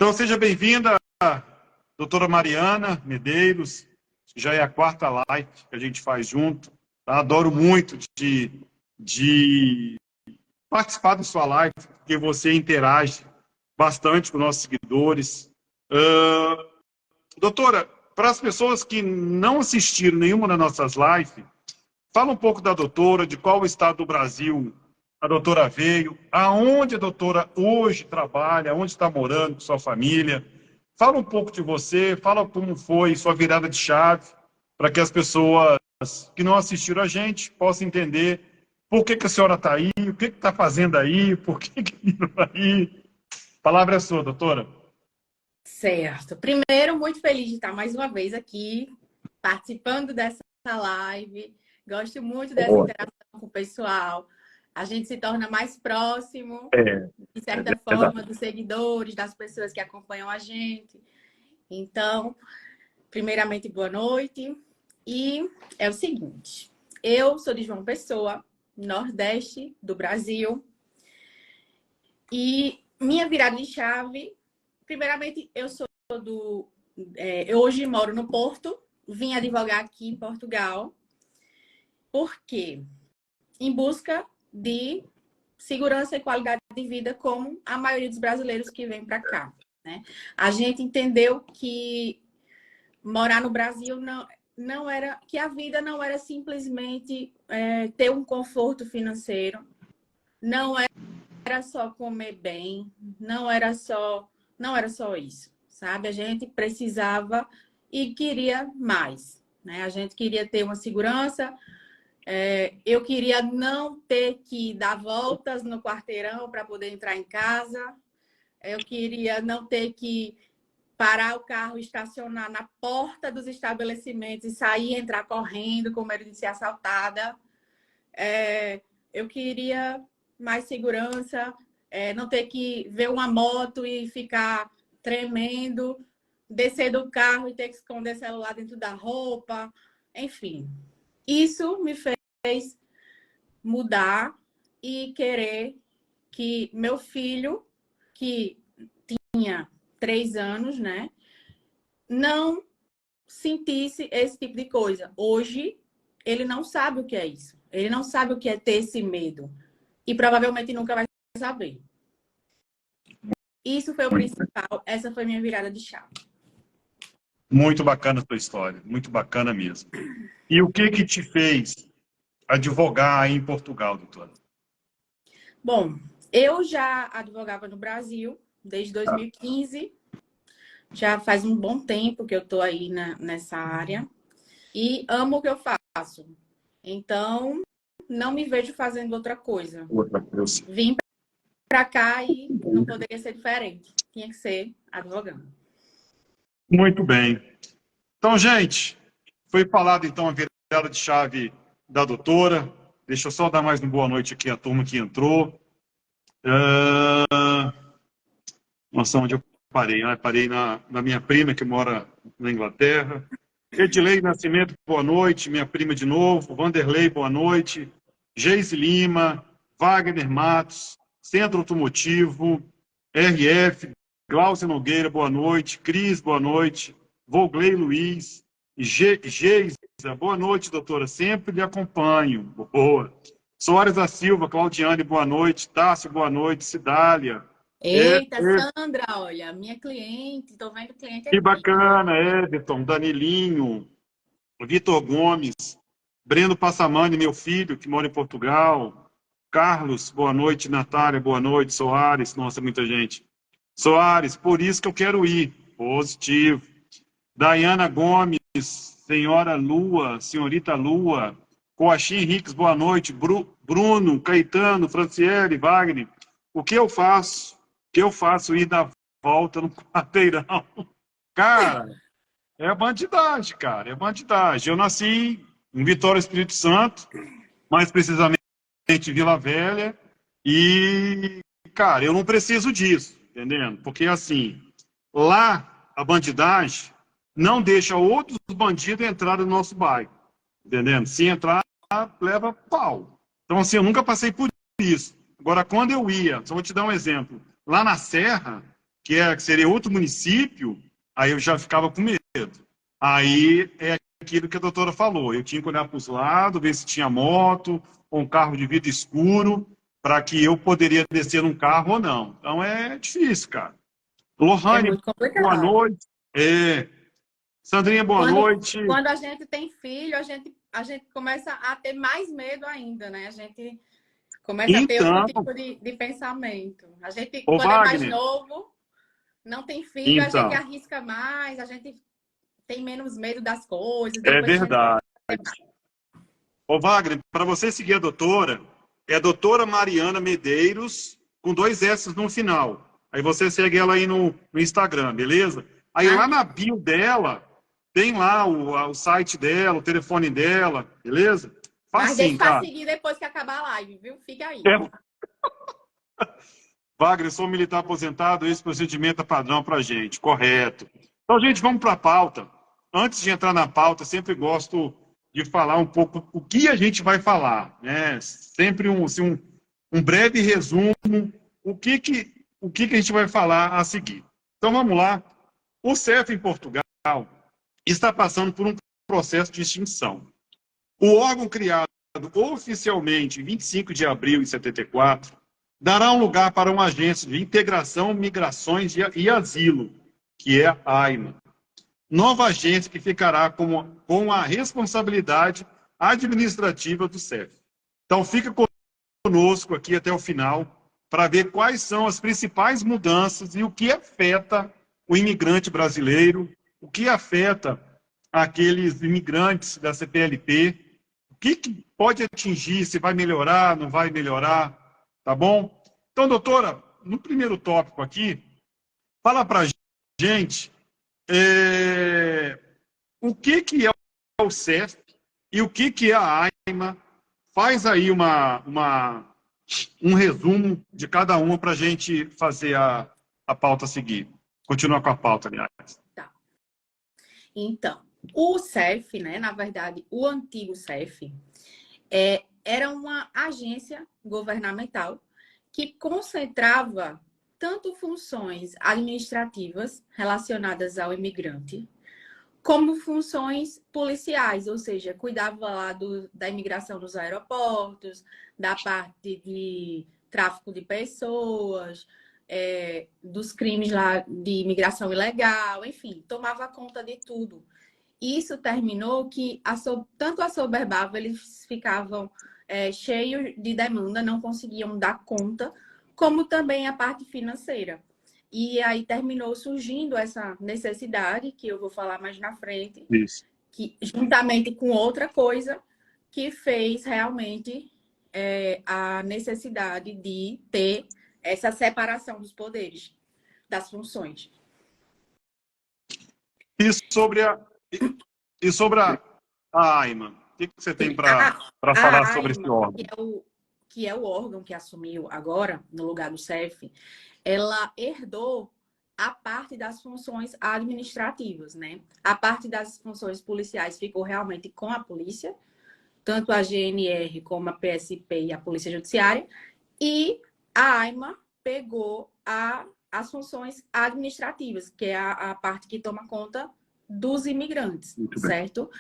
Então, seja bem-vinda, doutora Mariana Medeiros. Já é a quarta live que a gente faz junto. Tá? Adoro muito de participar da sua live, porque você interage bastante com nossos seguidores. Doutora, para as pessoas que não assistiram nenhuma das nossas lives, fala um pouco da doutora, de qual estado do Brasil a doutora veio, aonde a doutora hoje trabalha, onde está morando com sua família. Fala um pouco de você, fala como foi sua virada de chave, para que as pessoas que não assistiram a gente possam entender por que a senhora está aí, o que está fazendo aí, por que viram aí. A palavra é sua, doutora. Certo. Primeiro, muito feliz de estar mais uma vez aqui, participando dessa live. Gosto muito dessa interação com o pessoal. A gente se torna mais próximo, de certa forma, dos seguidores, das pessoas que acompanham a gente. Então, primeiramente, boa noite. E é o seguinte, eu sou de João Pessoa, Nordeste do Brasil. E minha virada de chave, primeiramente, eu hoje moro no Porto, vim advogar aqui em Portugal, porque em busca de segurança e qualidade de vida, como a maioria dos brasileiros que vem para cá, né? A gente entendeu que morar no Brasil não era, que a vida não era simplesmente ter um conforto financeiro, não era só comer bem, não era só isso, sabe? A gente precisava e queria mais, né? A gente queria ter uma segurança. Eu queria não ter que dar voltas no quarteirão para poder entrar em casa. Eu queria não ter que parar o carro, estacionar na porta dos estabelecimentos e sair e entrar correndo com medo de ser assaltada. Eu queria mais segurança, não ter que ver uma moto e ficar tremendo, descer do carro e ter que esconder celular dentro da roupa. Enfim, isso me fez mudar e querer que meu filho, que tinha 3 anos, né, não sentisse esse tipo de coisa. Hoje, ele não sabe o que é isso. Ele não sabe o que é ter esse medo. E provavelmente nunca vai saber. Isso foi o principal. Essa foi minha virada de chave. Muito bacana a sua história, muito bacana mesmo. E o que te fez advogar aí em Portugal, doutora? Bom, eu já advogava no Brasil desde 2015. Já faz um bom tempo que eu estou aí nessa área. E amo o que eu faço. Então, não me vejo fazendo outra coisa. Vim para cá e não poderia ser diferente. Tinha que ser advogando. Muito bem. Então, gente, foi falado então a virada de chave da doutora. Deixa eu só dar mais uma boa noite aqui à turma que entrou. Nossa, onde eu parei? Parei na minha prima, que mora na Inglaterra. Edilei Nascimento, boa noite. Minha prima de novo. Vanderlei, boa noite. Geise Lima, Wagner Matos, Centro Automotivo, RF, Glaucia Nogueira, boa noite. Cris, boa noite. Vogley Luiz, Geisa, boa noite, doutora. Sempre lhe acompanho. Boa. Soares da Silva, Claudiane, boa noite. Tássio, boa noite. Cidália. Eita, Sandra, olha, minha cliente, tô vendo cliente aqui. Que bacana, Everton, Danilinho, Vitor Gomes, Breno Passamani, meu filho, que mora em Portugal, Carlos, boa noite, Natália, boa noite, Soares, nossa, muita gente. Soares, por isso que eu quero ir, positivo. Dayana Gomes, senhora Lua, senhorita Lua, Coachim Henriques, boa noite, Bruno, Caetano, Franciele, Wagner, o que eu faço? O que eu faço ir dar volta no quarteirão? Cara, é bandidagem, cara, é bandidagem. Eu nasci em Vitória, Espírito Santo, mais precisamente em Vila Velha, e, cara, eu não preciso disso, entendendo? Porque, assim, lá, a bandidagem não deixa outros bandidos entrar no nosso bairro, entendendo? Se entrar, leva pau. Então, assim, eu nunca passei por isso. Agora, quando eu ia, só vou te dar um exemplo, lá na Serra, que seria outro município, aí eu já ficava com medo. Aí é aquilo que a doutora falou, eu tinha que olhar para os lados, ver se tinha moto, ou um carro de vidro escuro, para que eu poderia descer num carro ou não. Então é difícil, cara. É Lohane, muito boa complicado. noite. Sandrinha, boa Quando, noite. quando a gente tem filho, a gente começa a ter mais medo ainda, né? A gente começa a ter outro Então, tipo de pensamento. A gente, ô quando é mais Wagner, novo, não tem filho, a gente então, arrisca mais, a gente tem menos medo das coisas, é depois a gente verdade. Ô Wagner, para você seguir a doutora, é a doutora Mariana Medeiros, com 2 S no final. Aí você segue ela aí no Instagram, beleza? Aí lá ah, na bio dela, tem lá o site dela, o telefone dela, beleza? mas Facinho, deixa para cara. seguir depois que acabar a live, viu? Fica aí. É, Wagner, sou militar aposentado, esse procedimento é padrão para gente, correto. Então, gente, vamos para a pauta. Antes de entrar na pauta, sempre gosto de falar um pouco o que a gente vai falar, né? Sempre assim, um breve resumo, o que a gente vai falar a seguir. Então, vamos lá. O CEF em Portugal está passando por um processo de extinção. O órgão criado oficialmente em 25 de abril de 74 dará um lugar para uma agência de integração, migrações e asilo, que é a AIMA. Nova agência que ficará com a responsabilidade administrativa do CEF. Então, fica conosco aqui até o final para ver quais são as principais mudanças e o que afeta o imigrante brasileiro, o que afeta aqueles imigrantes da CPLP, o que pode atingir, se vai melhorar, não vai melhorar, tá bom? Então, doutora, no primeiro tópico aqui, fala para a gente o que é o CEF e o que é a AIMA. Faz aí um resumo de cada uma para a gente fazer a pauta seguir. Continuar com a pauta, aliás. Tá. Então, o CEF, né? Na verdade, o antigo CEF era uma agência governamental que concentrava tanto funções administrativas relacionadas ao imigrante, como funções policiais, ou seja, cuidava lá da imigração dos aeroportos, da parte de tráfico de pessoas, dos crimes lá de imigração ilegal, enfim, tomava conta de tudo. Isso terminou que tanto a Soberbava, eles ficavam cheios de demanda, não conseguiam dar conta, como também a parte financeira. E aí terminou surgindo essa necessidade, que eu vou falar mais na frente, Isso. que juntamente com outra coisa, que fez realmente a necessidade de ter essa separação dos poderes, das funções. E sobre a AIMA? O que você tem para falar A sobre esse AIMA, órgão? que é o órgão que assumiu agora, no lugar do CEF, ela herdou a parte das funções administrativas, né? A parte das funções policiais ficou realmente com a polícia, tanto a GNR como a PSP e a Polícia Judiciária, e a AIMA pegou as funções administrativas, que é a parte que toma conta dos imigrantes, Muito bem. certo?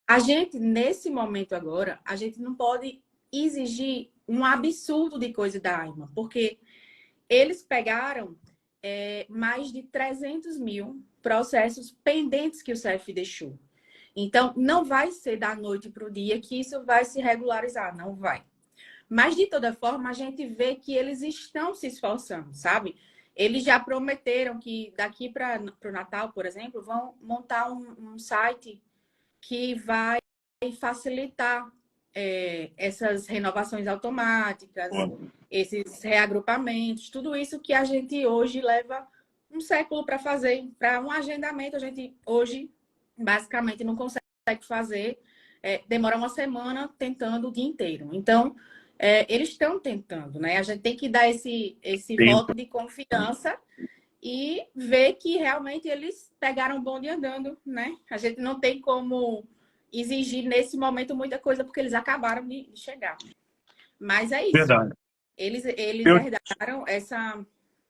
A gente, nesse momento agora, a gente não pode exigir um absurdo de coisa da AIMA, porque eles pegaram mais de 300 mil processos pendentes que o CEF deixou. Então, não vai ser da noite para o dia que isso vai se regularizar, não vai. Mas, de toda forma, a gente vê que eles estão se esforçando, sabe? Eles já prometeram que daqui para o Natal, por exemplo, vão montar um site que vai facilitar essas renovações automáticas, esses reagrupamentos, tudo isso que a gente hoje leva um século para fazer. Para um agendamento, a gente hoje basicamente não consegue fazer, demora uma semana tentando o dia inteiro. Então, eles estão tentando, né? A gente tem que dar esse voto de confiança e ver que realmente eles pegaram o bonde andando, né? A gente não tem como exigir nesse momento muita coisa porque eles acabaram de chegar. Mas é isso. Verdade. Eles Eu, herdaram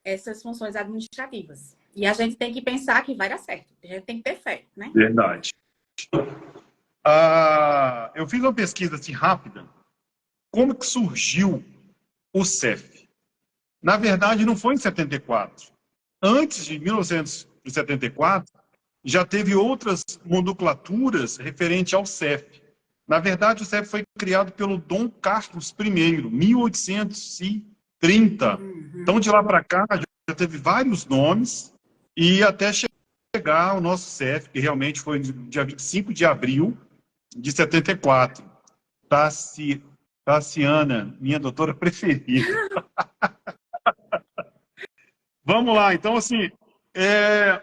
essas funções administrativas. E a gente tem que pensar que vai dar certo. A gente tem que ter fé, né? Verdade. Eu fiz uma pesquisa assim rápida. Como que surgiu o CEF? Na verdade, não foi em 74. Antes de 1974, já teve outras nomenclaturas referente ao CEF. Na verdade, o CEF foi criado pelo Dom Carlos I, 1830. Então, de lá para cá, já teve vários nomes e até chegar ao nosso CEF, que realmente foi no dia 25 de abril de 74. Tassiana, minha doutora preferida. Vamos lá, então, assim, é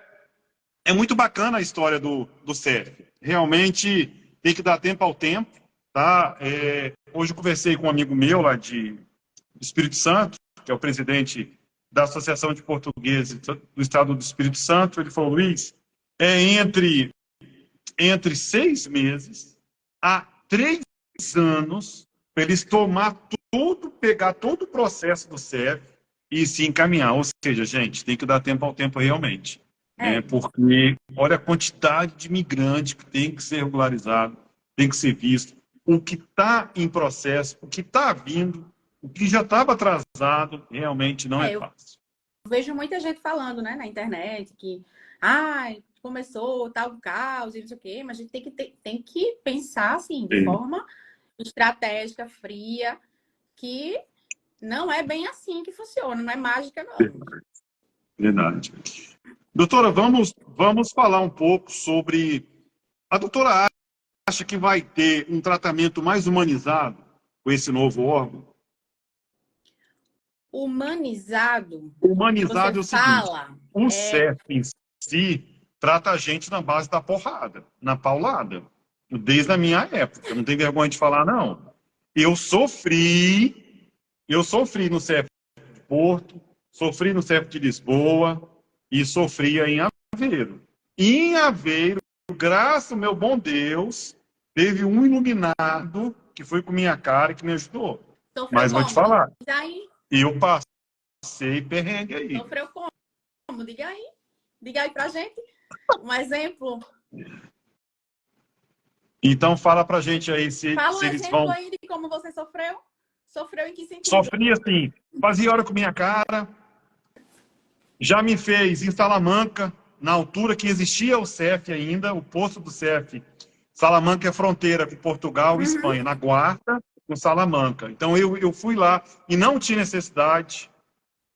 muito bacana a história do CEF. Realmente tem que dar tempo ao tempo, tá? Hoje eu conversei com um amigo meu lá do Espírito Santo, que é o presidente da Associação de Portugueses do Estado do Espírito Santo. Ele falou, Luiz, entre 6 meses a 3 anos para eles pegar todo o processo do CEF e se encaminhar. Ou seja, gente, tem que dar tempo ao tempo realmente. Porque olha a quantidade de imigrante que tem que ser regularizado, tem que ser visto, o que está em processo, o que está vindo, o que já estava atrasado, realmente não é fácil. Eu vejo muita gente falando, né, na internet que começou tal caos e não sei o quê, mas a gente tem que pensar assim, de forma estratégica, fria, que não é bem assim que funciona, não é mágica, não. Verdade. Doutora, vamos falar um pouco sobre... A doutora acha que vai ter um tratamento mais humanizado com esse novo órgão? Humanizado? Humanizado é o seguinte, o é... CEF em si trata a gente na base da porrada, na paulada, desde a minha época. Eu não tenho vergonha de falar, não. Eu sofri no CEF de Porto, sofri no CEF de Lisboa e sofria em Aveiro. Em Aveiro, graças ao meu bom Deus, teve um iluminado que foi com minha cara e que me ajudou. Sofreu Mas vou te falar, eu passei perrengue aí. Sofreu como? Diga aí pra gente um exemplo. Então fala pra gente aí se eles vão... aí de como você sofreu. Sofreu em que sentido? Sofri assim, fazia hora com minha cara, já me fez em Salamanca, na altura que existia o CEF ainda, o posto do CEF. Salamanca é fronteira com Portugal e Espanha, na Guarda, com Salamanca. Então eu fui lá e não tinha necessidade.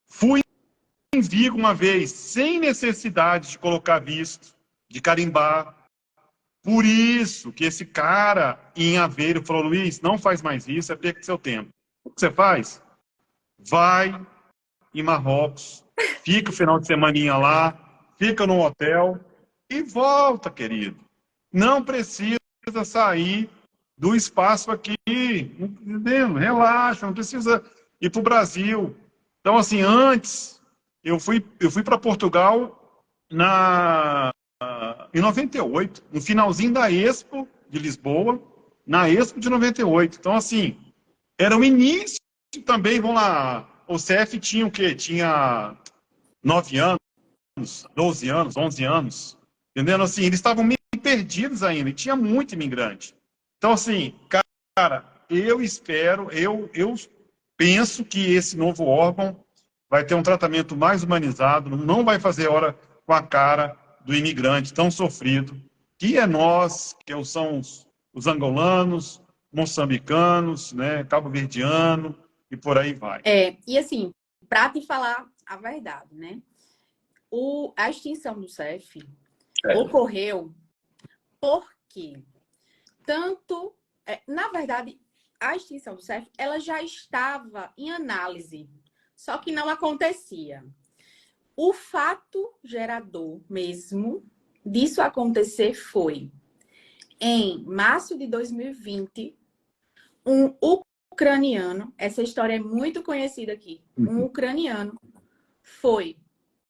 Fui em Vigo uma vez, sem necessidade de colocar visto, de carimbar. Por isso que esse cara em Aveiro falou, Luiz, não faz mais isso, é perca seu tempo. O que você faz? Vai em Marrocos, fica o final de semaninha lá, fica no hotel e volta, querido. Não precisa sair do espaço aqui, entendeu? Relaxa, não precisa ir para o Brasil. Então, assim, antes, eu fui para Portugal em 98, no finalzinho da Expo de Lisboa, na Expo de 98. Então, assim, era o início também, vamos lá, o CEF tinha o quê? Tinha 9 anos, 12 anos, 11 anos, entendendo? Assim, eles estavam meio perdidos ainda, e tinha muito imigrante. Então, assim, cara, eu penso que esse novo órgão vai ter um tratamento mais humanizado, não vai fazer hora com a cara do imigrante tão sofrido, que é nós, que são os angolanos, moçambicanos, né, cabo-verdiano, e por aí vai. E assim, para te falar a verdade, né? A extinção do CEF ocorreu porque na verdade, a extinção do CEF, ela já estava em análise, só que não acontecia. O fato gerador mesmo disso acontecer foi em março de 2020, um ucraniano, essa história é muito conhecida aqui, um ucraniano foi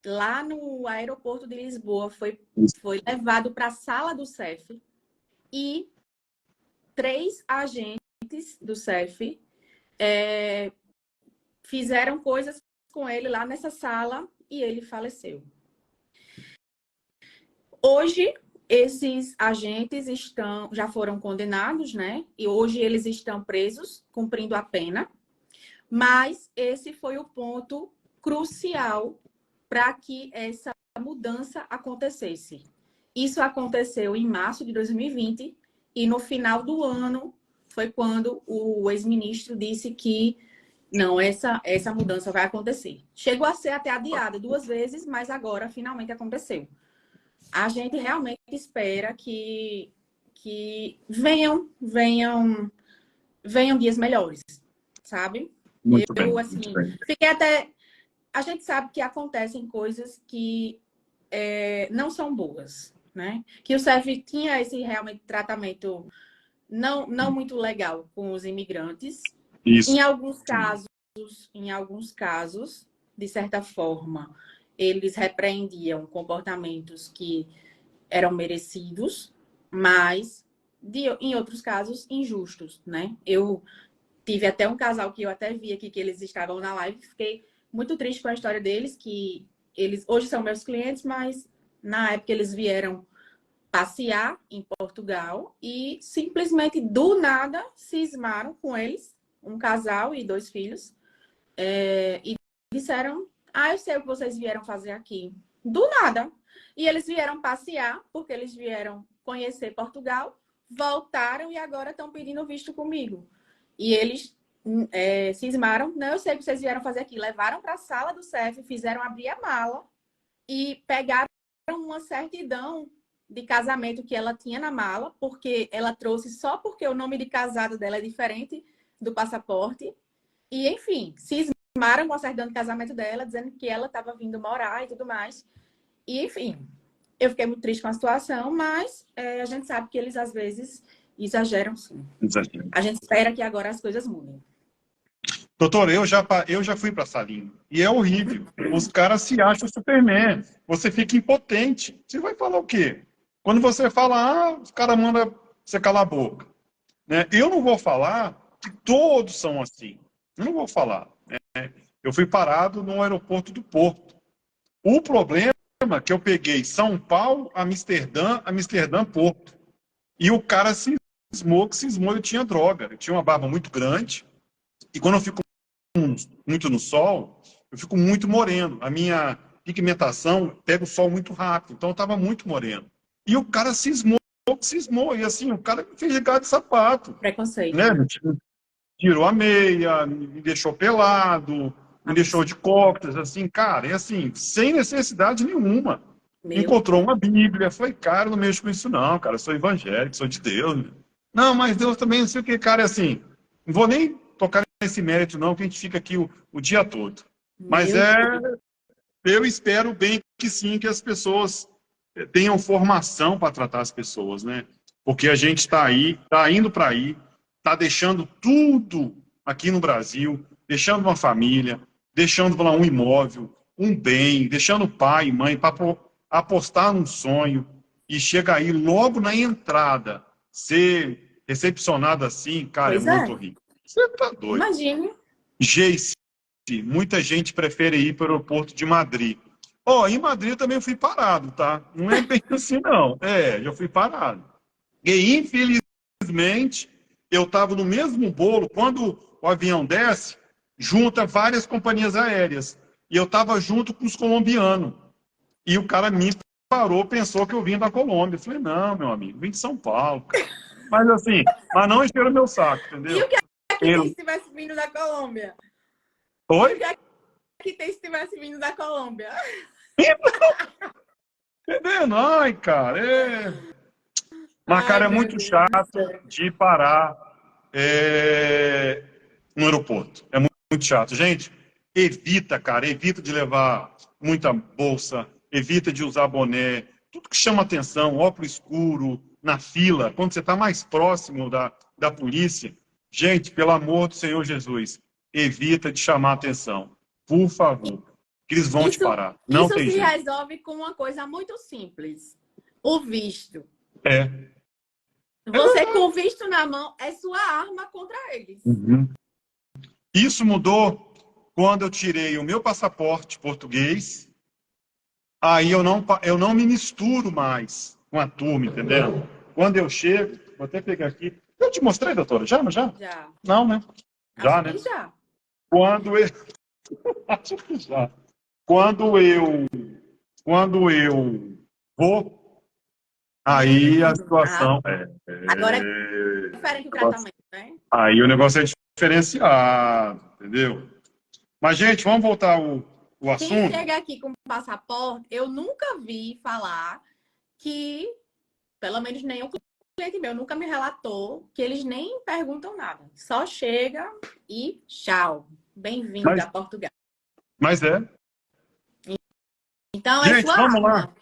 lá no aeroporto de Lisboa, foi levado para a sala do CEF e 3 agentes do CEF fizeram coisas com ele lá nessa sala e ele faleceu. Hoje, esses agentes já foram condenados, né? E hoje eles estão presos, cumprindo a pena. Mas esse foi o ponto crucial para que essa mudança acontecesse. Isso aconteceu em março de 2020 e no final do ano foi quando o ex-ministro disse que não, essa mudança vai acontecer. Chegou a ser até adiada 2 vezes, mas agora finalmente aconteceu. A gente realmente espera que venham dias melhores, sabe? Muito bem, Assim, muito bem. fiquei até... A gente sabe que acontecem coisas que não são boas, né? Que o CEF tinha esse realmente tratamento não muito legal com os imigrantes. Isso. Em alguns casos, de certa forma, eles repreendiam comportamentos que eram merecidos, mas em outros casos, injustos, né? Eu tive até um casal que eu até vi aqui que eles estavam na live, fiquei muito triste com a história deles, que eles hoje são meus clientes, mas na época eles vieram passear em Portugal e simplesmente do nada cismaram com eles, um casal e 2 filhos, e disseram: eu sei o que vocês vieram fazer aqui. Do nada. E eles vieram passear, porque eles vieram conhecer Portugal, voltaram e agora estão pedindo visto comigo. E eles cismaram: não, eu sei o que vocês vieram fazer aqui. Levaram para a sala do CEF, fizeram abrir a mala e pegaram uma certidão de casamento que ela tinha na mala, porque ela trouxe só porque o nome de casado dela é diferente do passaporte. E, enfim, cismaram com a certidão de casamento dela, dizendo que ela estava vindo morar e tudo mais. E, enfim, eu fiquei muito triste com a situação, mas a gente sabe que eles, às vezes, exageram, sim. Exatamente. A gente espera que agora as coisas mudem. Doutor, eu já fui para Salinho e é horrível. Os caras se acham Superman. Você fica impotente. Você vai falar o quê? Quando você fala, os caras mandam você calar a boca. Né? Eu não vou falar que todos são assim. Eu não vou falar. Né? Eu fui parado no aeroporto do Porto. O problema é que eu peguei São Paulo, Amsterdã, Porto. E o cara cismou, eu tinha droga. Eu tinha uma barba muito grande. E quando eu fico muito no sol, eu fico muito moreno. A minha pigmentação pega o sol muito rápido. Então eu estava muito moreno. E o cara cismou. E assim, o cara me fez ligar de sapato. Preconceito. Né? Tirou a meia, me deixou pelado, me deixou de cócoras, assim, cara, é assim, sem necessidade nenhuma. Encontrou uma Bíblia, falei, cara, não mexo com isso não, cara, eu sou evangélico, sou de Deus. Né? Não, mas Deus também, não sei o que, cara, é assim, não vou nem tocar nesse mérito não, que a gente fica aqui o dia todo. Mas eu espero bem que sim, que as pessoas tenham formação para tratar as pessoas, né? Porque a gente está aí, está indo para aí, está deixando tudo aqui no Brasil, deixando uma família, deixando lá um imóvel, um bem, deixando pai e mãe para apostar num sonho e chega aí logo na entrada, ser recepcionado assim, cara, Pois é muito horrível. Você tá doido. Imagine. Geice, muita gente prefere ir para o aeroporto de Madrid. Em Madrid eu também fui parado, tá? Não é bem assim, não. Já fui parado. E, infelizmente, eu estava no mesmo bolo, quando o avião desce, junta várias companhias aéreas. E eu estava junto com os colombianos. E o cara me parou, pensou que eu vim da Colômbia. Eu falei, não, meu amigo, vim de São Paulo, cara. Mas assim, mas não encheram meu saco, entendeu? E o que é que tem se tivesse vindo da Colômbia? Oi? E o que é que tem se tivesse vindo da Colômbia? Entendendo? Ai, cara, Mas, cara, é muito chato de parar no aeroporto. É muito chato. Gente, evita de levar muita bolsa, evita de usar boné, tudo que chama atenção, óculos escuro, na fila, quando você está mais próximo da polícia. Gente, pelo amor do Senhor Jesus, evita de chamar atenção. Por favor. Que eles vão te parar. Não tem se jeito. resolve com uma coisa muito simples. O visto. É. Você com o visto na mão é sua arma contra eles. Uhum. Isso mudou quando eu tirei o meu passaporte português, aí eu não me misturo mais com a turma, entendeu? Quando eu chego, vou até pegar aqui. Eu te mostrei, doutora, já? Já? Já. Não, né? Já, Acho né? que já. Quando eu... Acho que já. Quando eu, quando eu vou, aí a Ah, situação agora é diferente o tratamento, né? aí o negócio é diferenciado, entendeu? Mas, gente, vamos voltar ao Quem assunto? chega aqui com passaporte, eu nunca vi falar que, pelo menos nenhum cliente meu nunca me relatou que eles nem perguntam nada. Só chega e tchau. Bem-vindo Mas, a Portugal. mas é. Então, é Gente, sua vamos lá. arma.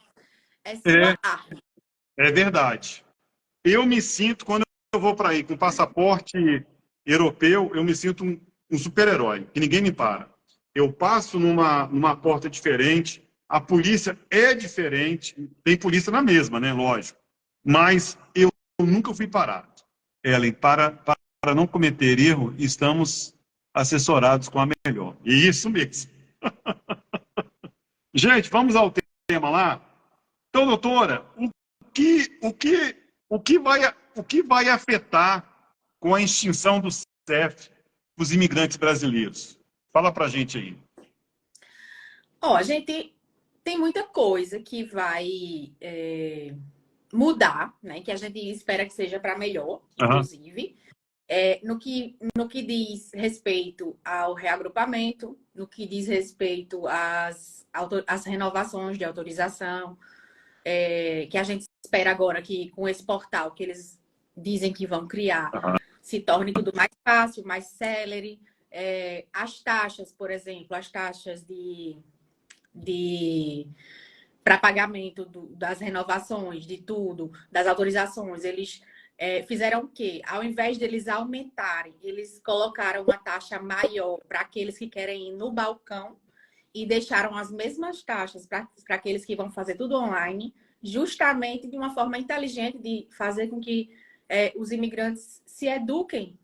É É, sua arma. é verdade. Eu me sinto, quando eu vou para aí com passaporte europeu, eu me sinto um super-herói, que ninguém me para. Eu passo numa porta diferente, a polícia é diferente, tem polícia na mesma, né? Lógico. Mas eu nunca fui parado. Ellen, para não cometer erro, estamos assessorados com a melhor. Isso mesmo. Gente, vamos ao tema lá. Então, doutora, que, o que, o que vai afetar com a extinção do CEF os imigrantes brasileiros? Fala para a gente aí. Ó, a gente tem muita coisa que vai mudar, né? Que a gente espera que seja para melhor, Aham. inclusive. No que diz respeito ao reagrupamento, no que diz respeito às renovações de autorização, que a gente espera agora que com esse portal que eles dizem que vão criar, se torne tudo mais fácil, mais célere. As taxas, por exemplo, as taxas de para pagamento das renovações, de tudo, das autorizações, eles fizeram o quê? Ao invés deles aumentarem, eles colocaram uma taxa maior para aqueles que querem ir no balcão e deixaram as mesmas taxas para aqueles que vão fazer tudo online, justamente de uma forma inteligente de fazer com que os imigrantes se eduquem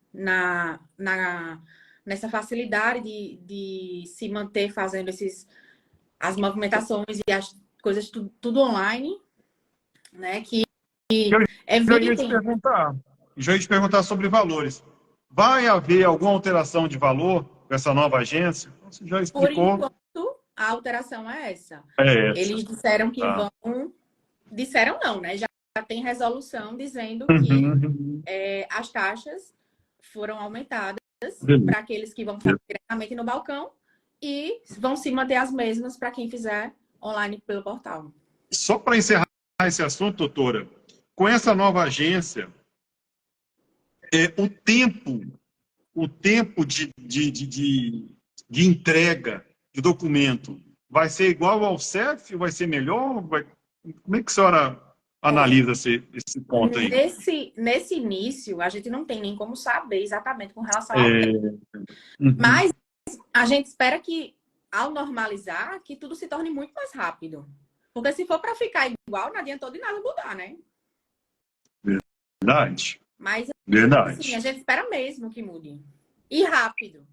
nessa facilidade de se manter fazendo as movimentações e as coisas tudo online, né? Que Eu já ia te evitem. perguntar. Já ia te perguntar sobre valores. Vai haver alguma alteração de valor com essa nova agência? Você já Por explicou. enquanto, a alteração é essa. É essa. Eles disseram que Tá. vão. Disseram não, né? Já tem resolução dizendo que Uhum. as taxas foram aumentadas Beleza. para aqueles que vão fazer diretamente no balcão e vão se manter as mesmas para quem fizer online pelo portal. Só para encerrar esse assunto, doutora, com essa nova agência, o tempo de entrega de documento vai ser igual ao CEF? Vai ser melhor? Como é que a senhora Olha, analisa esse ponto aí? nesse início, a gente não tem nem como saber exatamente com relação ao tempo. É, uhum. Mas a gente espera que, ao normalizar, que tudo se torne muito mais rápido. Porque se for para ficar igual, não adiantou de nada mudar, né? Verdade, Mas, assim, a verdade. gente espera mesmo que mude. E rápido.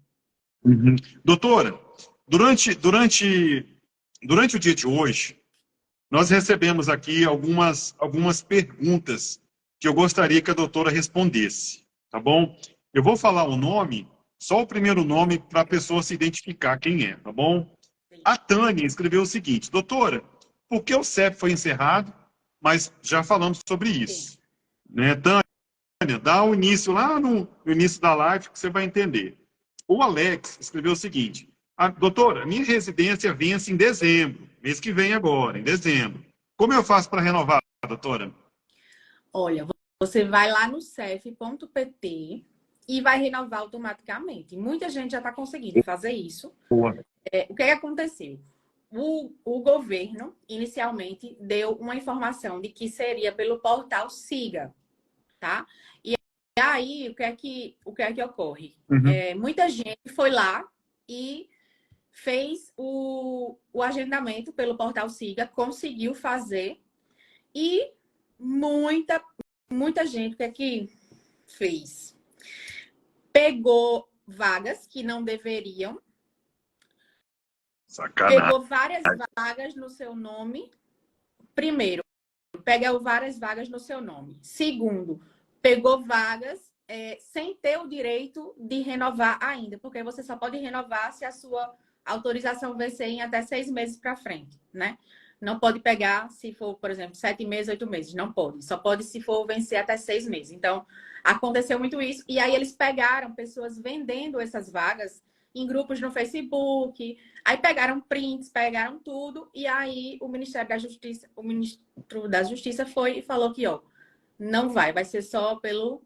Uhum. Doutora, durante o dia de hoje, nós recebemos aqui algumas perguntas que eu gostaria que a doutora respondesse, tá bom? Eu vou falar o nome, só o primeiro nome para a pessoa se identificar quem é, tá bom? A Tânia escreveu o seguinte: doutora, por que o CEP foi encerrado? Mas já falamos sobre Sim. isso, né? Tânia, dá o início lá no início da live que você vai entender. O Alex escreveu o seguinte: doutora, minha residência vence em dezembro, mês que vem agora, em dezembro. Como eu faço para renovar, doutora? Olha, você vai lá no cef.pt e vai renovar automaticamente. Muita gente já está conseguindo fazer isso. Boa. O que aconteceu? O governo, inicialmente, deu uma informação de que seria pelo portal Siga, tá? E aí, o que é que ocorre? Uhum. Muita gente foi lá e fez o agendamento pelo portal Siga, conseguiu fazer e muita gente, o que é que fez? Pegou vagas que não deveriam Sacanagem. Pegou várias vagas no seu nome. Primeiro, pegou várias vagas no seu nome. Segundo, pegou vagas sem ter o direito de renovar ainda, porque você só pode renovar se a sua autorização vencer em até 6 meses para frente, né? Não pode pegar se for, por exemplo, 7 meses, 8 meses. Não pode. Só pode se for vencer até 6 meses. Então, aconteceu muito isso. E aí eles pegaram pessoas vendendo essas vagas em grupos no Facebook. Aí pegaram prints, pegaram tudo. E aí o Ministério da Justiça, o ministro da Justiça foi e falou que, ó, não vai ser só pelo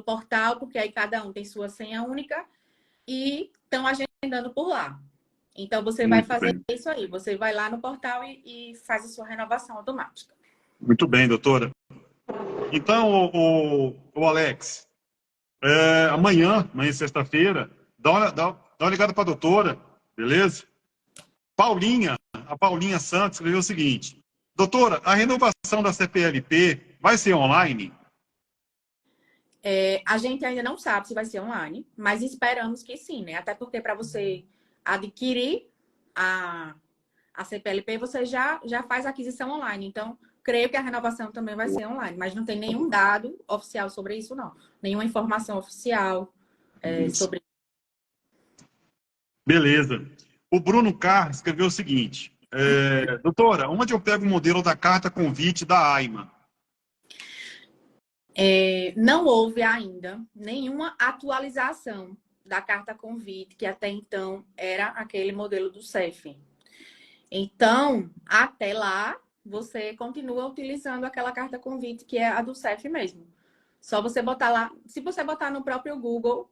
portal, porque aí cada um tem sua senha única e estão agendando por lá. Então, você vai fazer isso aí. Você vai lá no portal e faz a sua renovação automática. Muito bem, doutora. Então, o Alex, amanhã, sexta-feira, dá uma ligada para a doutora, beleza? A Paulinha Santos escreveu o seguinte: doutora, a renovação da CPLP vai ser online? A gente ainda não sabe se vai ser online, mas esperamos que sim, né? Até porque para você adquirir a CPLP, você já faz a aquisição online. Então, creio que a renovação também vai ser online, mas não tem nenhum dado oficial sobre isso, não. Nenhuma informação oficial sobre isso. Beleza. O Bruno Carlos escreveu o seguinte: doutora, onde eu pego o modelo da carta convite da AIMA? Não houve ainda nenhuma atualização da carta convite, que até então era aquele modelo do CEF. Então, até lá, você continua utilizando aquela carta convite, que é a do CEF mesmo. Só você botar lá, se você botar no próprio Google,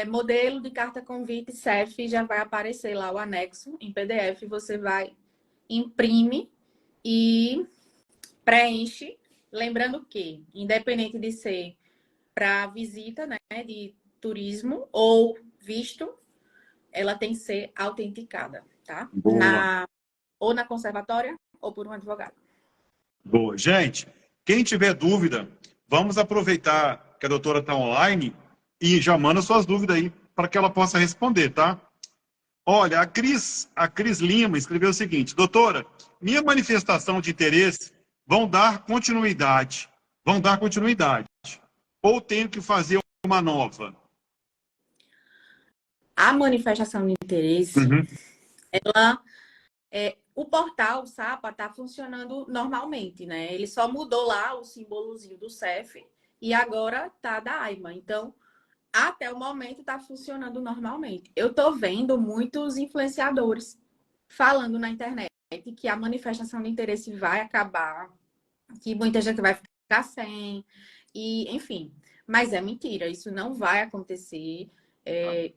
modelo de carta convite CEF, já vai aparecer lá o anexo em PDF, você vai, imprime e preenche. Lembrando que, independente de ser para visita, né, de turismo ou visto, ela tem que ser autenticada, tá? Ou na conservatória ou por um advogado. Boa. Gente, quem tiver dúvida, vamos aproveitar que a doutora está online e já manda suas dúvidas aí para que ela possa responder, tá? Olha, a Cris Lima escreveu o seguinte: doutora, minha manifestação de interesse vão dar continuidade. Ou tenho que fazer uma nova? A manifestação de interesse, o portal SAPA está funcionando normalmente, né? Ele só mudou lá o símbolozinho do CEF e agora está da AIMA. Então, até o momento está funcionando normalmente. Eu estou vendo muitos influenciadores falando na internet que a manifestação de interesse vai acabar, que muita gente vai ficar sem, e enfim. Mas é mentira, isso não vai acontecer.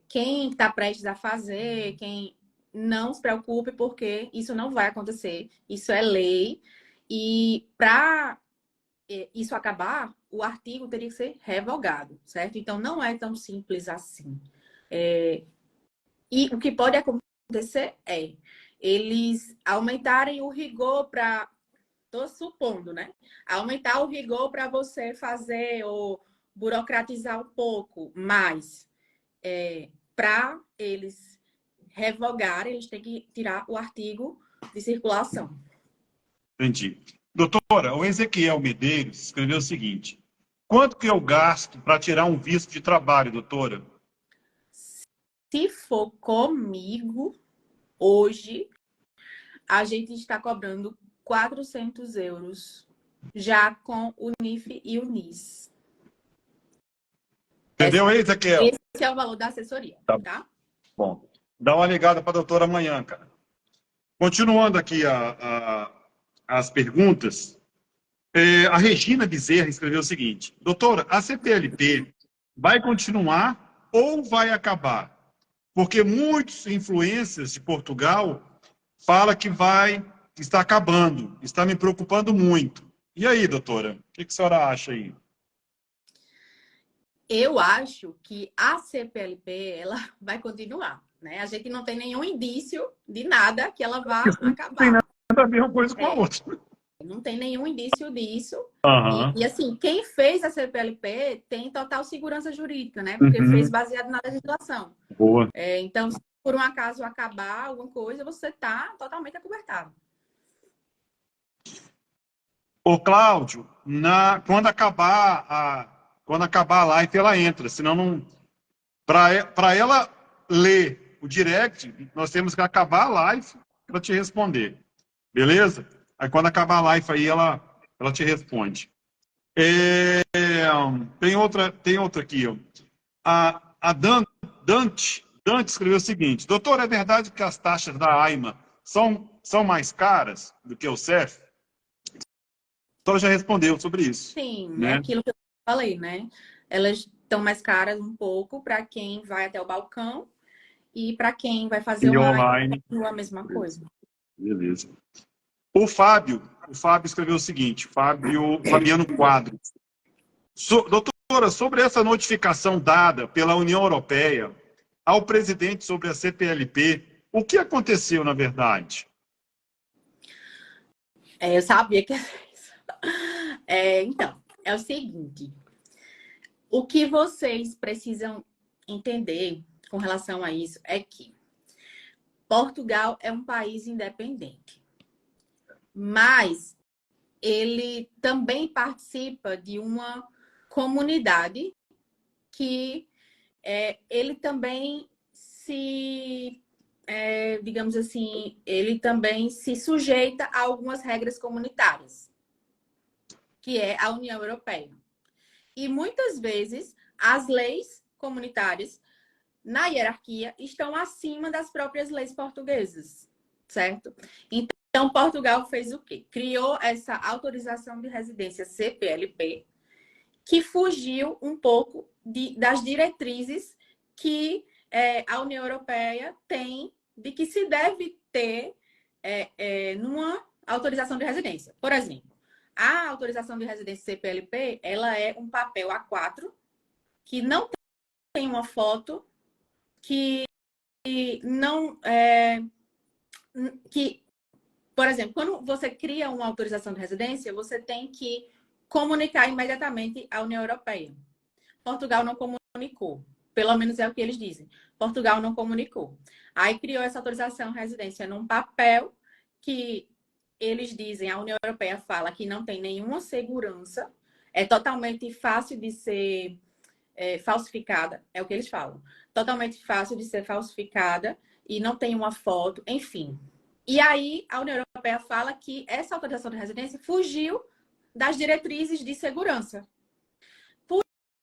Quem está prestes a fazer, quem não se preocupe, porque isso não vai acontecer. Isso é lei. E para isso acabar, o artigo teria que ser revogado, certo? Então, não é tão simples assim. E o que pode acontecer é eles aumentarem o rigor para... Estou supondo, né? Aumentar o rigor para você fazer ou burocratizar um pouco, mas para eles revogarem, eles têm que tirar o artigo de circulação. Entendi. Doutora, o Ezequiel Medeiros escreveu o seguinte: quanto que eu gasto para tirar um visto de trabalho, doutora? Se for comigo, hoje, a gente está cobrando 400 euros, já com o NIF e o NIS. Entendeu aí, Ezequiel? Esse é o valor da assessoria, tá? Bom, dá uma ligada para a doutora amanhã, cara. Continuando aqui as perguntas, a Regina Bezerra escreveu o seguinte: doutora, a CPLP vai continuar ou vai acabar? Porque muitos influencers de Portugal falam que está acabando, está me preocupando muito. E aí, doutora, o que a senhora acha aí? Eu acho que a CPLP ela vai continuar, né? A gente não tem nenhum indício de nada que ela vá acabar. Não tem nada a ver uma coisa com a outra. Não tem nenhum indício disso. Uhum. E assim, quem fez a CPLP tem total segurança jurídica, né? Porque fez baseado na legislação. Boa. Então, por um acaso acabar alguma coisa, você está totalmente acobertado. Ô, Cláudio, quando acabar a live, ela entra. Senão, não. Para ela ler o direct, nós temos que acabar a live para te responder. Beleza? Aí, quando acabar a live, aí ela te responde. Tem outra aqui. Ó. A Dante escreveu o seguinte: doutor, é verdade que as taxas da AIMA são mais caras do que o CEF? A doutora já respondeu sobre isso. Sim, é Né? aquilo que eu falei, né? Elas estão mais caras um pouco para quem vai até o balcão e para quem vai fazer E online, online. continua a mesma coisa. Beleza. O Fábio escreveu o seguinte, Fabiano Quadro. Doutora, sobre essa notificação dada pela União Europeia ao presidente sobre a CPLP, o que aconteceu, na verdade? Eu sabia que era isso. Então, é o seguinte. O que vocês precisam entender com relação a isso é que Portugal é um país independente. Mas ele também participa de uma comunidade que ele também digamos assim, ele também se sujeita a algumas regras comunitárias, que é a União Europeia. E muitas vezes as leis comunitárias, na hierarquia, estão acima das próprias leis portuguesas, certo? Então, Portugal fez o quê? Criou essa autorização de residência CPLP, que fugiu um pouco das diretrizes que a União Europeia tem de que se deve ter numa autorização de residência. Por exemplo, a autorização de residência CPLP, ela é um papel A4 que não tem uma foto, que não que, por exemplo, quando você cria uma autorização de residência, você tem que comunicar imediatamente à União Europeia. Portugal não comunicou. Pelo menos é o que eles dizem. Portugal não comunicou. Aí criou essa autorização de residência num papel que eles dizem, a União Europeia fala que não tem nenhuma segurança, é totalmente fácil de ser falsificada, é o que eles falam. Totalmente fácil de ser falsificada e não tem uma foto, enfim. E aí a União Europeia fala que essa autorização de residência fugiu das diretrizes de segurança.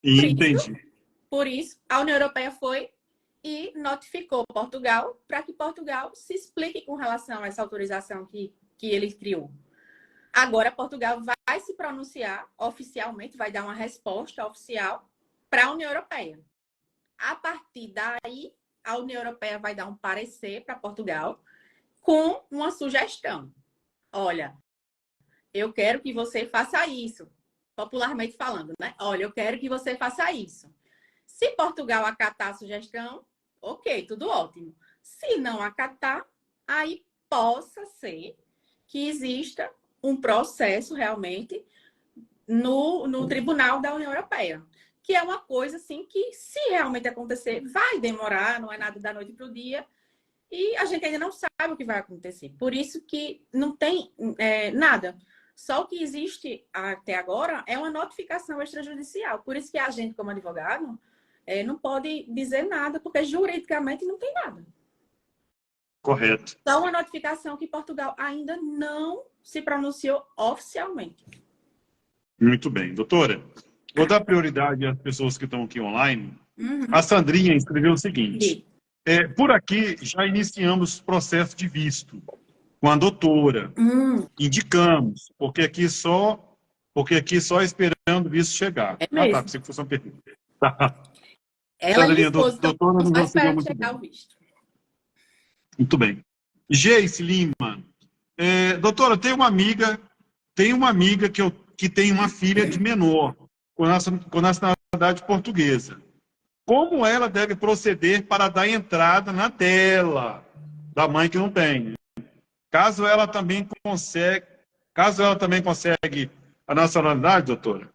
Entendi. Por isso, a União Europeia foi e notificou Portugal para que Portugal se explique com relação a essa autorização que ele criou. Agora, Portugal vai se pronunciar oficialmente, vai dar uma resposta oficial para a União Europeia. A partir daí, a União Europeia vai dar um parecer para Portugal com uma sugestão. Olha, eu quero que você faça isso. Popularmente falando, né? Olha, eu quero que você faça isso. Se Portugal acatar a sugestão, ok, tudo ótimo. Se não acatar, aí possa ser que exista um processo realmente no Tribunal da União Europeia. Que é uma coisa assim que, se realmente acontecer, vai demorar, não é nada da noite para o dia, e a gente ainda não sabe o que vai acontecer. Por isso que não tem nada. Só o que existe até agora é uma notificação extrajudicial. Por isso que a gente, como advogado, não pode dizer nada, porque juridicamente não tem nada. Correto. Só uma notificação que Portugal ainda não se pronunciou oficialmente. Muito bem. Doutora, vou dar prioridade às pessoas que estão aqui online. Uhum. A Sandrinha escreveu o seguinte: por aqui já iniciamos o processo de visto com a doutora. Indicamos, porque aqui só esperando o visto chegar. É mesmo. Tá, pensei que fosse uma pergunta. Tá. Ela Sandrinha, e o esposo doutora, não só recebeu esperando muito chegar bem. o visto. Muito bem. Geice Lima. Doutora, tem uma amiga que tem uma filha de menor, com nacionalidade portuguesa. Como ela deve proceder para dar entrada na tela da mãe que não tem? Caso ela também consegue a nacionalidade, doutora?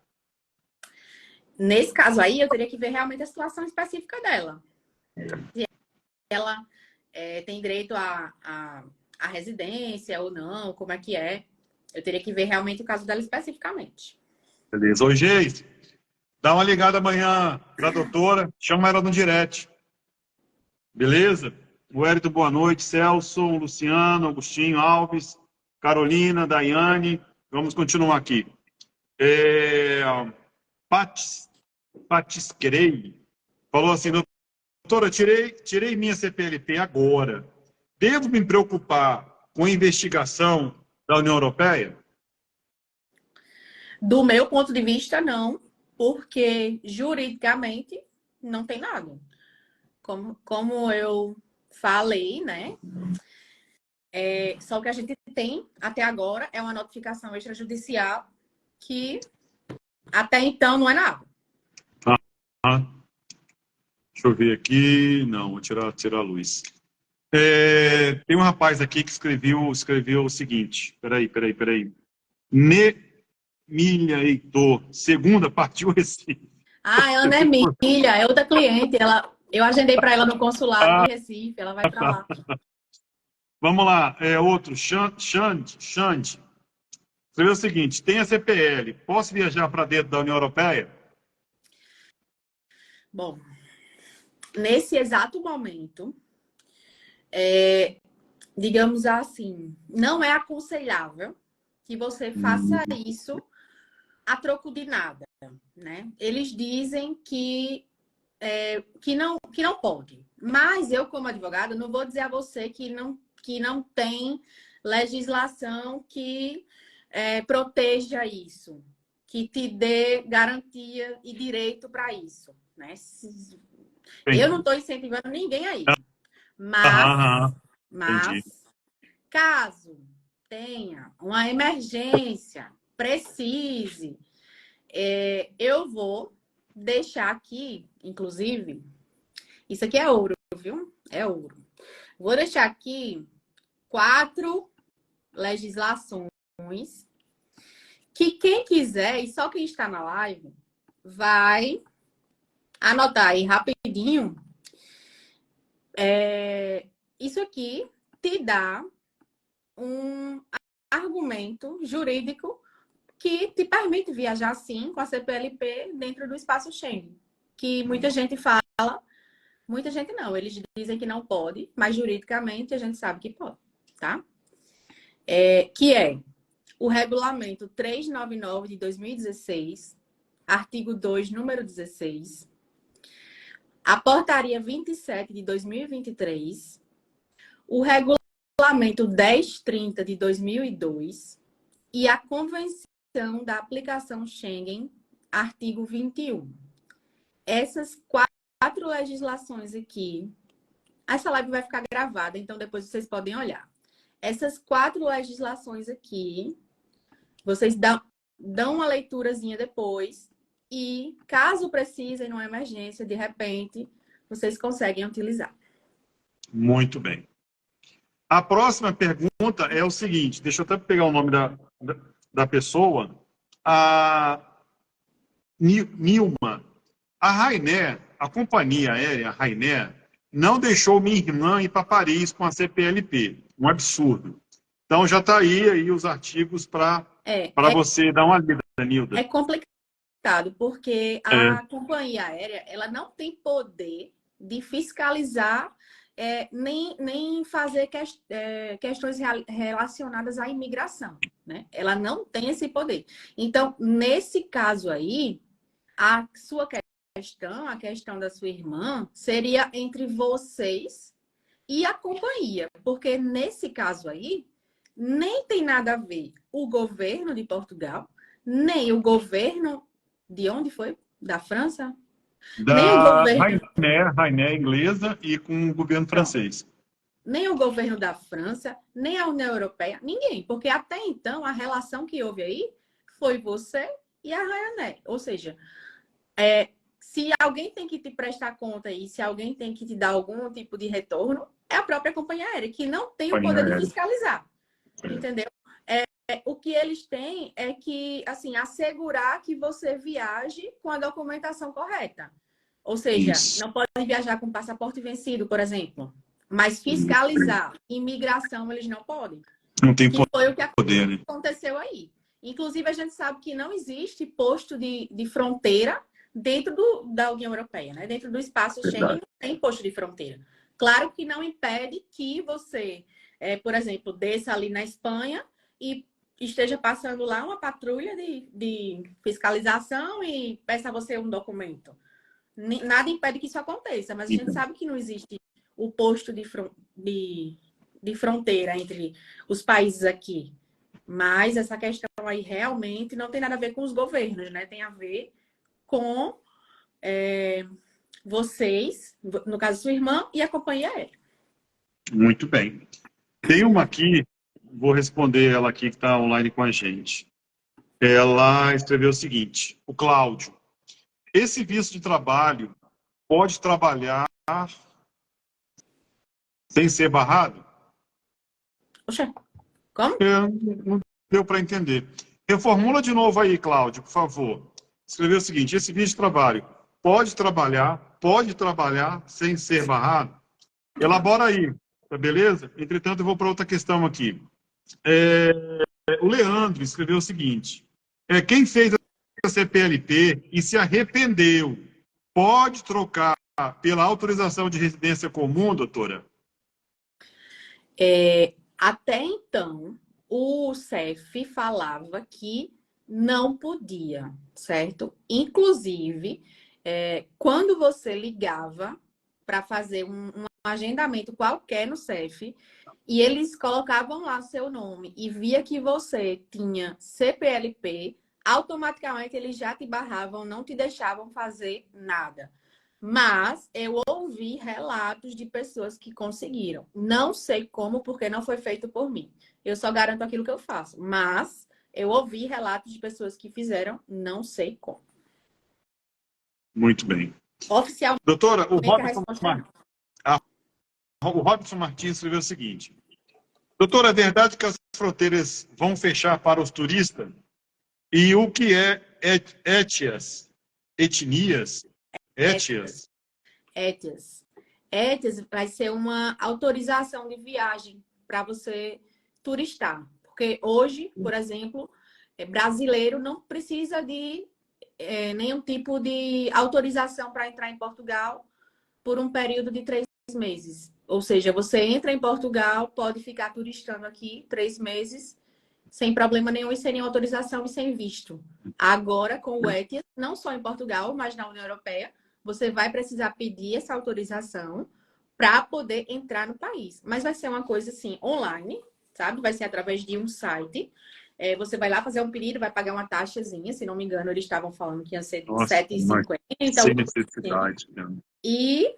Nesse caso aí, eu teria que ver realmente a situação específica dela. Se ela tem direito a residência ou não, como é que é. Eu teria que ver realmente o caso dela especificamente. Beleza. Ô, Geis, dá uma ligada amanhã para a doutora, chama ela no direct. Beleza? O Hélito, boa noite. Celso, Luciano, Agostinho, Alves, Carolina, Daiane. Vamos continuar aqui. Patisquerei falou assim, doutora, tirei minha CPLP agora. Devo me preocupar com a investigação da União Europeia? Do meu ponto de vista, não, porque juridicamente não tem nada. Como eu falei, né? Só que a gente tem até agora é uma notificação extrajudicial que até então não é nada. Ah, deixa eu ver aqui. Não, vou tirar a luz. Tem um rapaz aqui que escreveu o seguinte. Peraí. Nemília Heitor, segunda, partiu Recife. Ana Emília, é outra cliente. Eu agendei para ela no consulado de Recife, ela vai para lá. Vamos lá, outro, Xande. Escreveu o seguinte, tem a CPL, posso viajar para dentro da União Europeia? Bom, nesse exato momento, digamos assim, não é aconselhável que você faça isso a troco de nada, né? Eles dizem que não pode. Mas eu, como advogada, não vou dizer a você que não tem legislação que proteja isso, que te dê garantia e direito para isso, né? Eu não estou incentivando ninguém a isso. Mas caso tenha uma emergência, precise, eu vou deixar aqui, inclusive, isso aqui é ouro, viu? É ouro. Vou deixar aqui 4 legislações que quem quiser, e só quem está na live, vai anotar aí rapidinho. Isso aqui te dá um argumento jurídico que te permite viajar, sim, com a CPLP dentro do espaço Schengen. Que muita gente fala, muita gente não, eles dizem que não pode, mas juridicamente a gente sabe que pode, tá? Que é o Regulamento 399 de 2016, artigo 2, número 16, a Portaria 27 de 2023, o Regulamento 1030 de 2002 e a Convenção da Aplicação Schengen, artigo 21. Essas 4 legislações aqui, essa live vai ficar gravada, então depois vocês podem olhar. Essas 4 legislações aqui, vocês dão uma leiturazinha depois e, caso precisem, numa emergência, de repente, vocês conseguem utilizar. Muito bem. A próxima pergunta é o seguinte, deixa eu até pegar o nome da pessoa. A Nilma. A Ryanair, a companhia aérea Ryanair, não deixou minha irmã ir para Paris com a CPLP. Um absurdo. Então já está aí os artigos para você dar uma lida, Nilda. É complicado, porque a companhia aérea ela não tem poder de fiscalizar nem fazer questões relacionadas à imigração, né? Ela não tem esse poder. Então, nesse caso aí, a questão da sua irmã seria entre vocês e a companhia, porque nesse caso aí, nem tem nada a ver o governo de Portugal, nem o governo de onde foi? Da França? Nem o governo... Ryanair inglesa e com o governo francês. Nem o governo da França, nem a União Europeia, ninguém. Porque até então, a relação que houve aí foi você e a Ryanair. Ou seja, se alguém tem que te prestar conta e se alguém tem que te dar algum tipo de retorno, é a própria companhia aérea, que não tem o poder de fiscalizar. Entendeu? O que eles têm é que, assim, assegurar que você viaje com a documentação correta. Ou seja, não pode viajar com passaporte vencido, por exemplo. Mas fiscalizar imigração eles não podem. Não tem Que foi o que poder, né? aconteceu aí. Inclusive, a gente sabe que não existe posto de fronteira dentro da União Europeia, né? Dentro do espaço Schengen não tem posto de fronteira. Claro que não impede que você, por exemplo, desça ali na Espanha e esteja passando lá uma patrulha de fiscalização e peça a você um documento. Nada impede que isso aconteça, mas a gente sabe que não existe o posto de fronteira entre os países aqui. Mas essa questão aí realmente não tem nada a ver com os governos, né? Tem a ver com vocês, no caso sua irmã, e a companhia aérea. Muito bem. Tem uma aqui, vou responder ela aqui que está online com a gente. Ela escreveu o seguinte: o Cláudio, esse visto de trabalho pode trabalhar sem ser barrado? Poxa, como? Não deu para entender. Reformula de novo aí, Cláudio, por favor. Escreveu o seguinte: esse visto de trabalho pode trabalhar sem ser barrado? Elabora aí, tá beleza? Entretanto, eu vou para outra questão aqui. O Leandro escreveu o seguinte: quem fez a CPLP e se arrependeu, pode trocar pela autorização de residência comum, doutora? Até então, o CEF falava que não podia, certo? Inclusive, quando você ligava para fazer um agendamento qualquer no CEF, e eles colocavam lá seu nome e via que você tinha CPLP, automaticamente eles já te barravam, não te deixavam fazer nada. Mas eu ouvi relatos de pessoas que conseguiram. Não sei como, porque não foi feito por mim. Eu só garanto aquilo que eu faço. Mas eu ouvi relatos de pessoas que fizeram, não sei como. Muito bem. Oficialmente, doutora, o Robson Martins escreveu o seguinte: doutora, é verdade que as fronteiras vão fechar para os turistas? E o que é etnias? Étias vai ser uma autorização de viagem para você turistar. Porque hoje, por exemplo, brasileiro não precisa de nenhum tipo de autorização para entrar em Portugal por um período de 3 meses. Ou seja, você entra em Portugal, pode ficar turistando aqui 3 meses, sem problema nenhum e sem nenhuma autorização e sem visto. Agora, com o ETIAS, não só em Portugal, mas na União Europeia, você vai precisar pedir essa autorização para poder entrar no país. Mas vai ser uma coisa assim, online, sabe? Vai ser através de um site. Você vai lá fazer um pedido, vai pagar uma taxazinha, se não me engano, eles estavam falando que ia ser R$ 7,50. Sem necessidade. E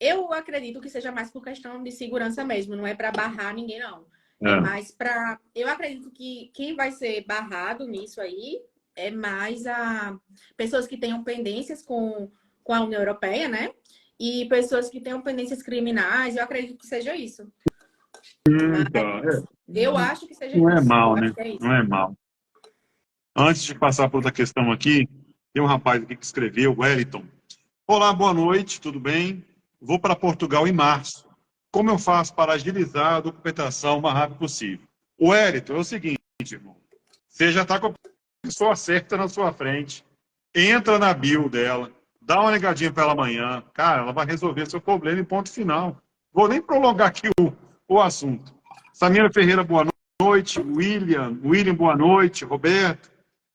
eu acredito que seja mais por questão de segurança mesmo, não é para barrar ninguém, não. Mais para... Eu acredito que quem vai ser barrado nisso aí é mais pessoas que tenham pendências com a União Europeia, né? E pessoas que tenham pendências criminais, eu acredito que seja isso. Eu acho que seja isso. Não é mal, né? Não é mal. Antes de passar para outra questão aqui, tem um rapaz aqui que escreveu, Wellington. Olá, boa noite, tudo bem? Vou para Portugal em março. Como eu faço para agilizar a documentação o mais rápido possível? O Wellington, é o seguinte, irmão. Você já está com a pessoa certa na sua frente. Entra na bio dela, dá uma ligadinha para ela amanhã. Cara, ela vai resolver seu problema em ponto final. Vou nem prolongar aqui o assunto. Samira Ferreira, boa noite. William, boa noite. Roberto,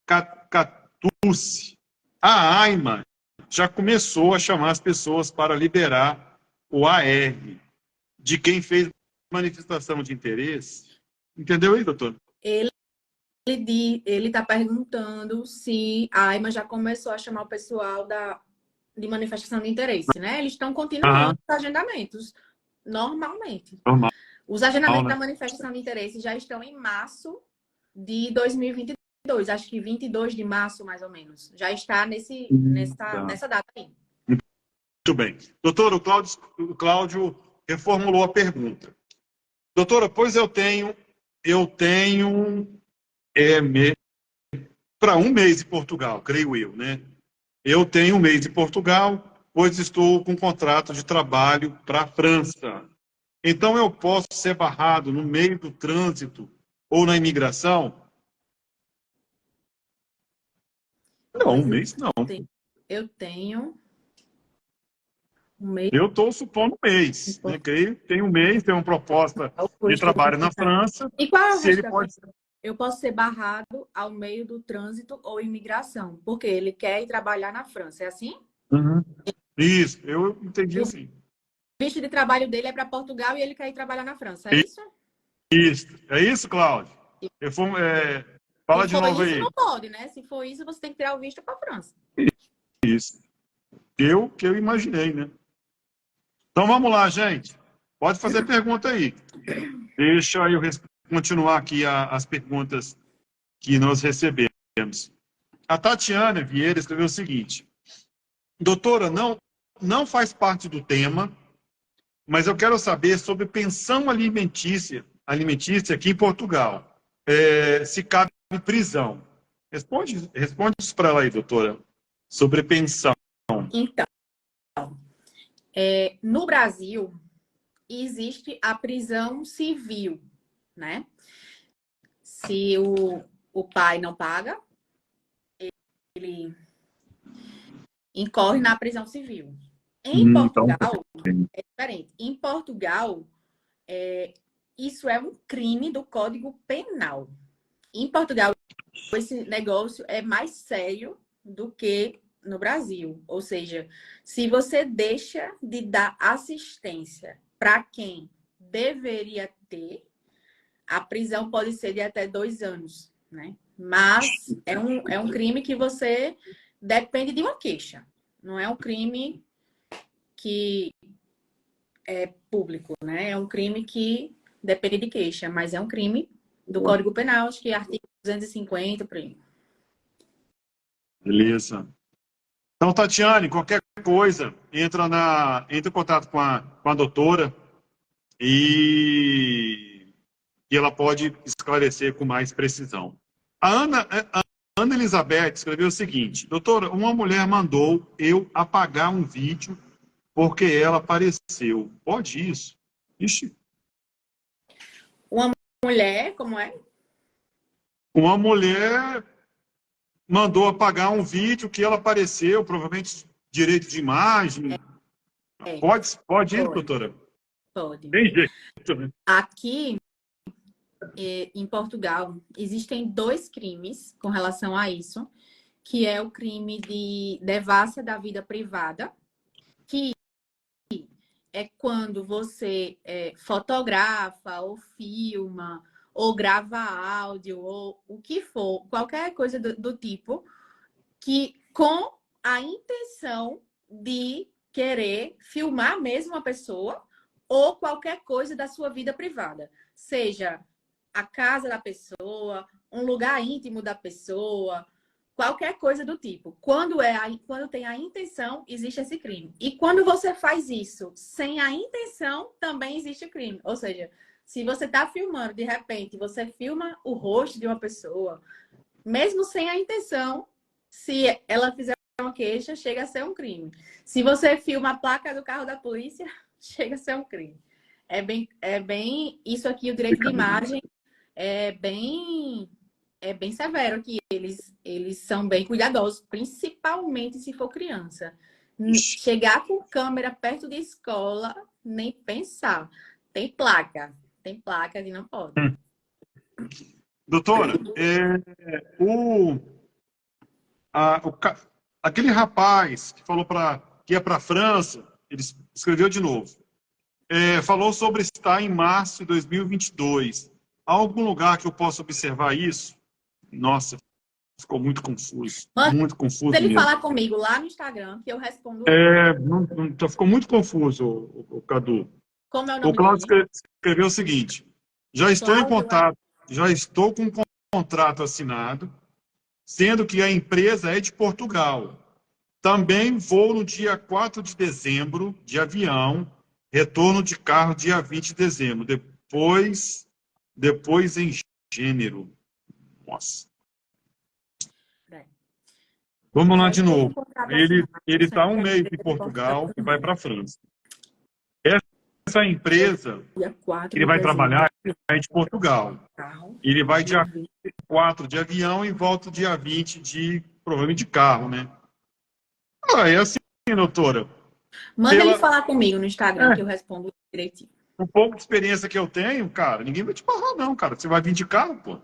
Catucci. A AIMA já começou a chamar as pessoas para liberar o AR de quem fez manifestação de interesse. Entendeu aí, doutor? Ele está perguntando se a AIMA já começou a chamar o pessoal de manifestação de interesse, né? Eles estão continuando os agendamentos, normalmente. Normal. Os agendamentos da manifestação de interesse já estão em março de 2022, acho que 22 de março, mais ou menos. Já está nessa data aí. Muito bem. Doutor, o Cláudio reformulou a pergunta. Doutora, pois eu tenho para um mês em Portugal, creio eu, né? Eu tenho um mês em Portugal pois estou com contrato de trabalho para a França. Então, eu posso ser barrado no meio do trânsito ou na imigração? Não, um Pois mês não. eu tenho um mês. Eu estou supondo um mês, né? Que aí tem um mês, tem uma proposta de trabalho na França, E qual é o se ele resto da pode... Eu posso ser barrado ao meio do trânsito ou imigração, porque ele quer ir trabalhar na França. É assim? Uhum. Isso, eu entendi E o assim. visto de trabalho dele é para Portugal e ele quer ir trabalhar na França. É isso? Isso, é isso, Cláudio? Fala Se de for novo isso, aí. não pode, né? Se for isso, você tem que tirar o visto para a França. Isso, que eu imaginei, né? Então vamos lá, gente. Pode fazer pergunta aí. Deixa eu continuar aqui as perguntas que nós recebemos. A Tatiana Vieira escreveu o seguinte: doutora, não faz parte do tema, mas eu quero saber sobre pensão alimentícia aqui em Portugal. Se cabe prisão. Responde isso para ela aí, doutora, sobre pensão. Então, no Brasil, existe a prisão civil, né? Se o pai não paga, ele incorre na prisão civil. Em Então, Portugal, é diferente. Em Portugal, isso é um crime do Código Penal. Em Portugal, esse negócio é mais sério do que no Brasil. Ou seja, se você deixa de dar assistência para quem deveria ter, a prisão pode ser de até 2 anos, né? Mas é um crime que você depende de uma queixa. Não é um crime que é público, né? É um crime que depende de queixa, mas é um crime do Código Penal, acho que é artigo 250, por aí. beleza. Então, Tatiane, qualquer coisa, entra em contato com a doutora e ela pode esclarecer com mais precisão. A Ana Elizabeth escreveu o seguinte: doutora, uma mulher mandou eu apagar um vídeo porque ela apareceu. Pode isso? Ixi. Uma mulher, como é? Uma mulher mandou apagar um vídeo que ela apareceu, provavelmente direito de imagem. É, Pode ir, pode, doutora? pode. Tem jeito, né? Aqui, em Portugal, existem 2 crimes com relação a isso, que é o crime de devassa da vida privada, que é quando você fotografa ou filma ou grava áudio ou o que for, qualquer coisa do tipo, que com a intenção de querer filmar mesmo a pessoa ou qualquer coisa da sua vida privada, seja a casa da pessoa, um lugar íntimo da pessoa, qualquer coisa do tipo. Quando tem a intenção, existe esse crime. E quando você faz isso sem a intenção, também existe o crime. Ou seja, se você está filmando, de repente, você filma o rosto de uma pessoa, mesmo sem a intenção, se ela fizer uma queixa, chega a ser um crime. Se você filma a placa do carro da polícia, chega a ser um crime. É bem isso aqui, o direito de imagem é bem severo que eles são bem cuidadosos, principalmente se for criança. Chegar com câmera perto de escola, nem pensar. Tem placa e não pode. Doutora, o, aquele rapaz que falou que ia para a França, ele escreveu de novo, falou sobre estar em março de 2022. Há algum lugar que eu possa observar isso? Nossa, ficou Manda muito confuso ele mesmo. falar comigo lá no Instagram, que eu respondo ele. Ficou muito confuso, Cadu. Como é o O nome Cláudio dele? escreveu o seguinte: já estou em Cláudio, contato, já estou com um contrato assinado, sendo que a empresa é de Portugal. Também vou no dia 4 de dezembro, de avião, retorno de carro dia 20 de dezembro. Depois em gênero. Nossa. Vamos lá Vai de ter novo. contratação Ele está um mês em de Portugal Portugal e vai para a França. Essa empresa dia 4 ele de vai dezembro. trabalhar é de Portugal. Carro, Ele vai dia dia 20. 4 de avião e volta dia 20 provavelmente de carro, né? Ah, é assim, doutora. Manda ele Pela, falar comigo no Instagram que eu respondo direitinho. um pouco de experiência que eu tenho, cara, ninguém vai te barrar, não, cara. Você vai vir de carro, pô.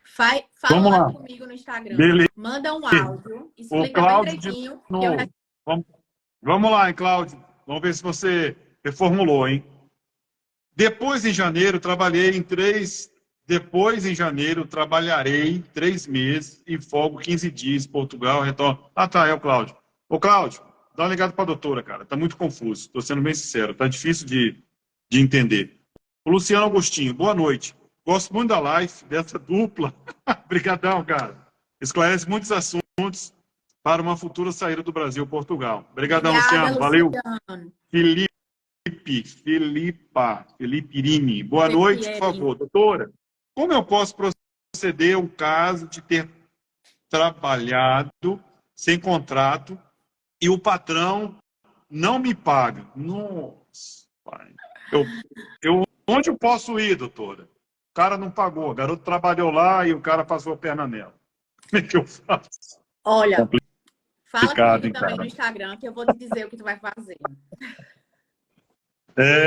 Fala Vamos lá lá. comigo no Instagram. Beleza. Manda um áudio, O explica bem Cláudio de direitinho que eu novo. Vamos lá, hein, Cláudio. Vamos ver se você reformulou, hein? Depois, em janeiro, trabalharei 3 meses e folgo 15 dias. Portugal, retorno. Ah, tá, é o Cláudio. Ô, Cláudio, dá uma ligada para a doutora, cara. Tá muito confuso. Estou sendo bem sincero. Tá difícil de entender. O Luciano Agostinho, boa noite. Gosto muito da live, dessa dupla. Obrigadão, cara. Esclarece muitos assuntos para uma futura saída do Brasil ou Portugal. Obrigadão, Obrigada, Luciano. Valeu. Luciano. Felipe Irini. Boa noite, por favor. Doutora, como eu posso proceder um caso de ter trabalhado sem contrato e o patrão não me paga? Nossa, pai. Onde eu posso ir, doutora? O cara não pagou, o garoto trabalhou lá e o cara passou a perna nela. Como é que eu faço? Olha, fala Complicado, comigo hein, também cara? no Instagram que eu vou te dizer o que tu vai fazer. É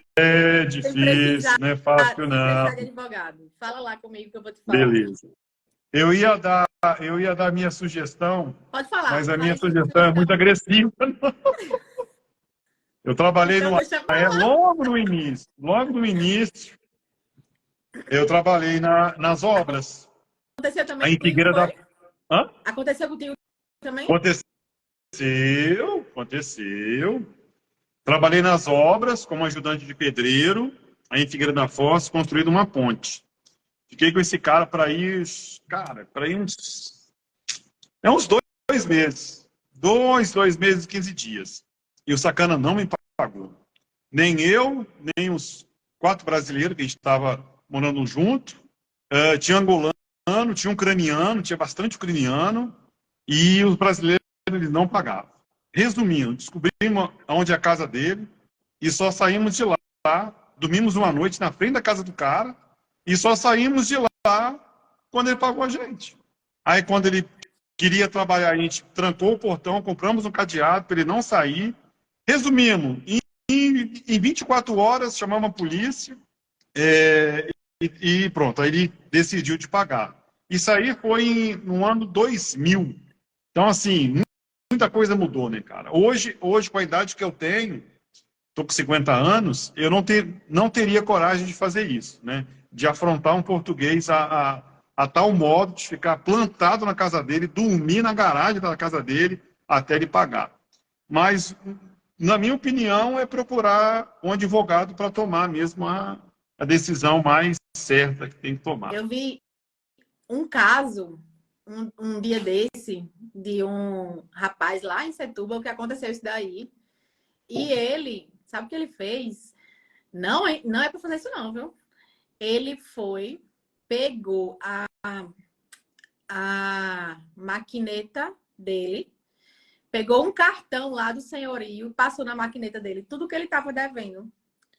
Sem precisar, difícil, não é fácil, sem precisar não. de advogado. Fala lá comigo que eu vou te falar. Beleza. Eu ia dar minha sugestão, Pode falar. mas a minha Fale sua sugestão é muito sugestão. agressiva. Eu trabalhei Então, deixa pra lá. logo no início, eu trabalhei nas obras. Aconteceu também Em contigo, Figueira da... foi? Hã? Aconteceu contigo também? Aconteceu. Trabalhei nas obras como ajudante de pedreiro, aí em Figueira da Foz, construído uma ponte. Fiquei com esse cara para ir uns 2 meses. 2 meses e 15 dias. E o sacana não me pagou. Nem eu, nem os 4 brasileiros que a gente estava morando junto. Tinha angolano, tinha ucraniano, tinha bastante ucraniano. E os brasileiros eles não pagavam. Resumindo, descobrimos onde é a casa dele e só saímos de lá. Dormimos uma noite na frente da casa do cara e só saímos de lá quando ele pagou a gente. Aí, quando ele queria trabalhar, a gente trancou o portão, compramos um cadeado para ele não sair. Resumimos, em 24 horas, chamamos a polícia e pronto, aí ele decidiu de pagar. Isso aí foi no ano 2000. Então, assim, muita coisa mudou, né, cara? Hoje com a idade que eu tenho, estou com 50 anos, eu não teria coragem de fazer isso, né? De afrontar um português a tal modo de ficar plantado na casa dele, dormir na garagem da casa dele até ele pagar. Mas, na minha opinião, é procurar um advogado para tomar mesmo a decisão mais certa que tem que tomar. Eu vi um caso, um dia desse, de um rapaz lá em Setúbal que aconteceu isso daí. E ele, sabe o que ele fez? Não é para fazer isso não, viu? Ele foi, pegou a maquineta dele, pegou um cartão lá do senhorio, passou na maquineta dele tudo que ele estava devendo.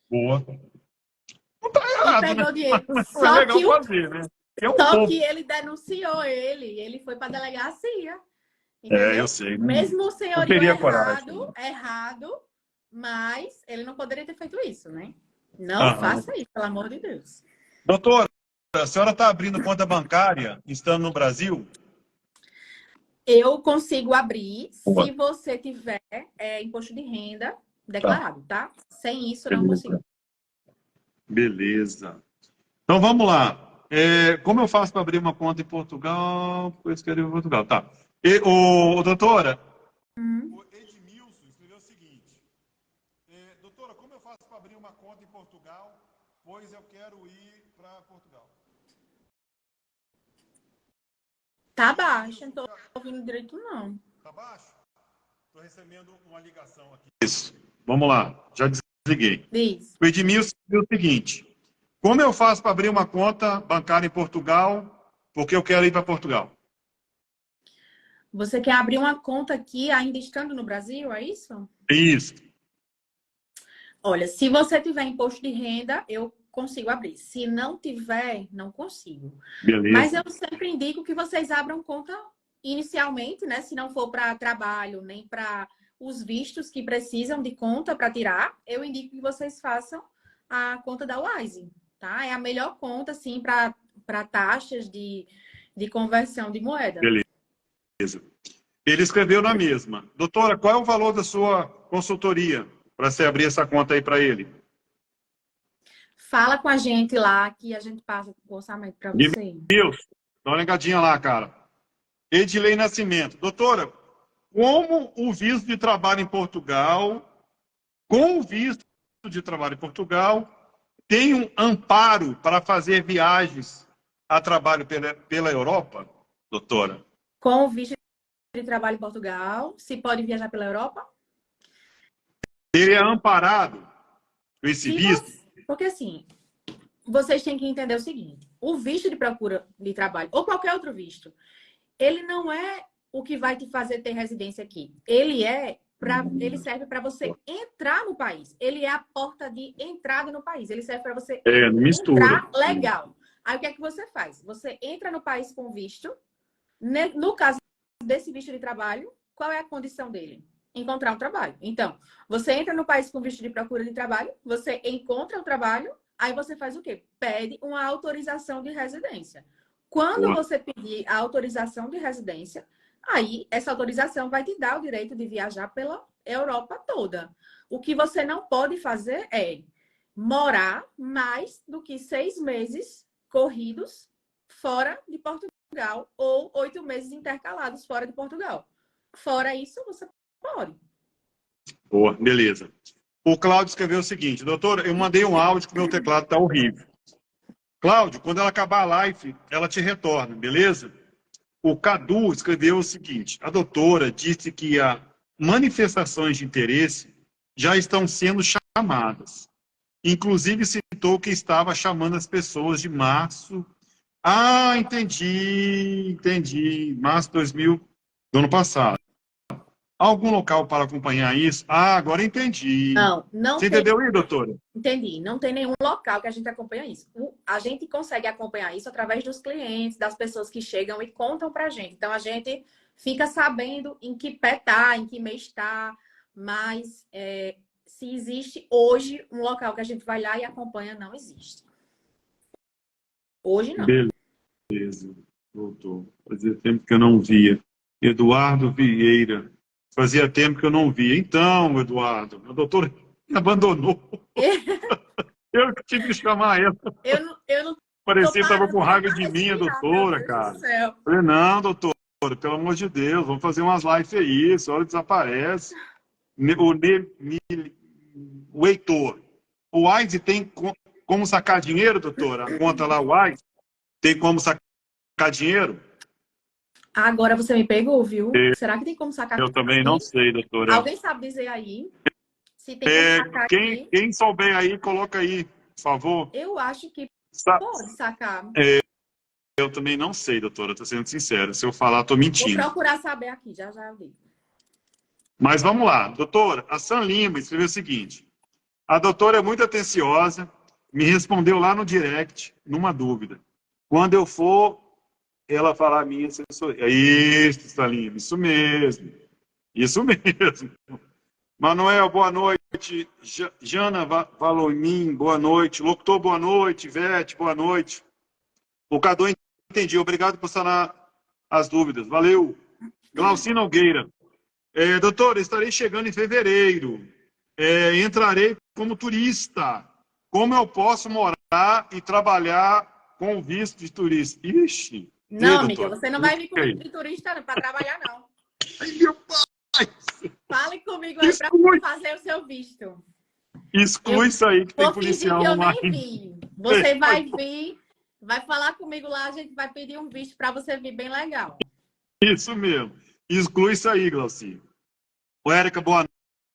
Boa. Não tá E errado, pegou né? o dinheiro. Não é legal fazer, né? Só que ele denunciou ele foi para a delegacia. Entendeu? Eu sei. Mesmo o Não senhorio teria coragem. errado, mas ele não poderia ter feito isso, né? Não Aham. faça isso, pelo amor de Deus. Doutora, a senhora está abrindo conta bancária estando no Brasil? Eu consigo abrir Boa. se você tiver imposto de renda declarado, tá? Sem isso, eu não consigo. Beleza. Então, vamos lá. Como eu faço para abrir uma conta em Portugal? Pois quero ir em Portugal. Tá. Doutora, o Edmilson escreveu o seguinte. Doutora, como eu faço para abrir uma conta em Portugal? Pois eu quero ir para Portugal. Tá baixo, não tô ouvindo direito, não. Tá baixo? Estou recebendo uma ligação aqui. Isso. Vamos lá. Já desliguei. Diz. O Edmilson escreveu o seguinte. Como eu faço para abrir uma conta bancária em Portugal? Porque eu quero ir para Portugal. Você quer abrir uma conta aqui ainda estando no Brasil, é isso? Isso. Olha, se você tiver imposto de renda, eu consigo abrir. Se não tiver, não consigo. Mas Beleza. eu sempre indico que vocês abram conta inicialmente, né? Se não for para trabalho, nem para os vistos que precisam de conta para tirar, eu indico que vocês façam a conta da Wise, tá? É a melhor conta, assim, para taxas de conversão de moeda. Beleza. Ele escreveu na mesma. Doutora, qual é o valor da sua consultoria para você abrir essa conta aí para ele? Fala com a gente lá que a gente passa o orçamento para você. Deus, dá uma ligadinha lá, cara. Edilei Nascimento. Doutora, como o visto de trabalho em Portugal, com o visto de trabalho em Portugal, tem um amparo para fazer viagens a trabalho pela Europa, doutora? Com o visto de trabalho em Portugal, se pode viajar pela Europa? Ele é amparado com esse visto? Porque assim, vocês têm que entender o seguinte: o visto de procura de trabalho, ou qualquer outro visto, ele não é o que vai te fazer ter residência aqui. Ele serve para você entrar no país. Ele é a porta de entrada no país. Ele serve para você Mistura. entrar legal. Aí o que é que você faz? Você entra no país com visto. No caso desse visto de trabalho, qual é a condição dele? Encontrar um trabalho. Então, você entra no país com visto de procura de trabalho, você encontra um trabalho, aí você faz o quê? Pede uma autorização de residência. Quando você pedir a autorização de residência, aí essa autorização vai te dar o direito de viajar pela Europa toda. O que você não pode fazer é morar mais do que 6 meses corridos fora de Portugal ou 8 meses intercalados fora de Portugal. Fora isso, você pode. Boa, beleza. O Cláudio escreveu o seguinte: doutora, eu mandei um áudio que meu teclado está horrível. Cláudio, quando ela acabar a live, ela te retorna, beleza? O Cadu escreveu o seguinte: a doutora disse que as manifestações de interesse já estão sendo chamadas. Inclusive citou que estava chamando as pessoas de março. Ah, entendi. Março de 2000, do ano passado. Algum local para acompanhar isso? Ah, agora entendi. Não Você tem. entendeu aí, doutora? Entendi. Não tem nenhum local que a gente acompanha isso. A gente consegue acompanhar isso através dos clientes, das pessoas que chegam e contam pra gente. Então, a gente fica sabendo em que pé tá, em que mês está, mas se existe hoje um local que a gente vai lá e acompanha, não existe. Hoje, não. Beleza, voltou. Fazia tempo que eu não via. Eduardo Vieira. Fazia tempo que eu não via. Então, Eduardo, a doutora me abandonou. Eu que tive que chamar ela. Eu não Parecia que estava parando com raiva pra de mim, a respirar, doutora, meu Deus cara. do céu. Falei, não, doutora, pelo amor de Deus, vamos fazer umas lives aí, a senhora desaparece. O Heitor, o Wise tem como sacar dinheiro, doutora? A conta lá, o Wise, tem como sacar dinheiro? Agora você me pegou, viu? Será que tem como sacar Eu aqui? também não sei, doutora. Alguém sabe dizer aí se tem como sacar aqui? Quem souber aí, coloca aí, por favor. Eu acho que pode sacar. Eu também não sei, doutora, estou sendo sincero. Se eu falar, estou Vou mentindo. procurar saber aqui, já eu digo. Mas vamos lá. Doutora, a Sam Lima escreveu o seguinte: a doutora é muito atenciosa, me respondeu lá no direct, numa dúvida. Quando eu for, ela falar a minha assessoria. É isso, Sam Lima, isso mesmo. Isso mesmo. Manuel, boa noite. Jana Valomin, boa noite. Locutor, boa noite. Vete, boa noite. O Cadu, entendi. Obrigado por sanar as dúvidas. Valeu. Glauci Nogueira. Doutor, estarei chegando em fevereiro. Entrarei como turista. Como eu posso morar e trabalhar com visto de turista? Ixi. Não, amiga, você não vai vir com visto de turista para trabalhar, não. Ai, meu pai. Fale comigo aí para fazer o seu visto. Exclui isso aí que tem policial que eu online. nem vi. Você vai vir, vai falar comigo lá, a gente vai pedir um visto para você vir bem legal. Isso mesmo. Exclui isso aí, Glauci. Érica, boa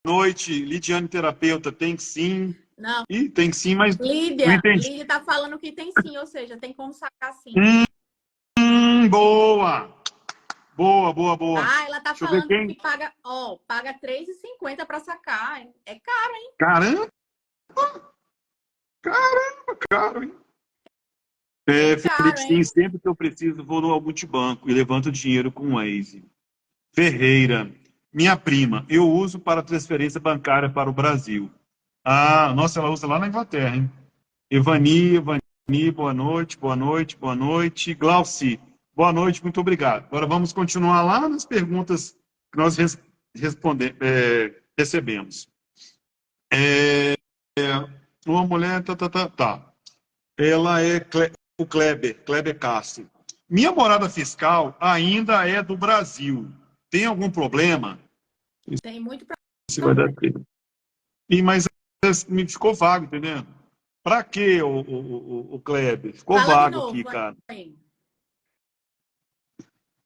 noite. Lidiane, terapeuta, tem sim. Não. Ih, tem sim, mas Lídia tá falando que tem sim, ou seja, tem como sacar sim. Boa! Boa, boa, boa. Ah, ela tá Deixa eu ver falando que quem. paga, ó, paga R$ 3,50 para sacar. É caro, hein? Caramba, caramba, caro, hein? É Felipe, caro, sim, hein? sempre que eu preciso, vou no multibanco e levanto dinheiro com o Waze. Ferreira, minha prima, eu uso para transferência bancária para o Brasil. Ah, nossa, ela usa lá na Inglaterra, hein? Evani, boa noite, boa noite, boa noite. Glauci, boa noite, muito obrigado. Agora vamos continuar lá nas perguntas que nós recebemos. Uma mulher, tá. Ela é o Kleber Castro. Minha morada fiscal ainda é do Brasil. Tem algum problema? Tem muito Isso vai dar problema. tempo. Mas me ficou vago, entendeu? Pra quê, o Kleber? Ficou Fala de vago aqui, novo cara. aí.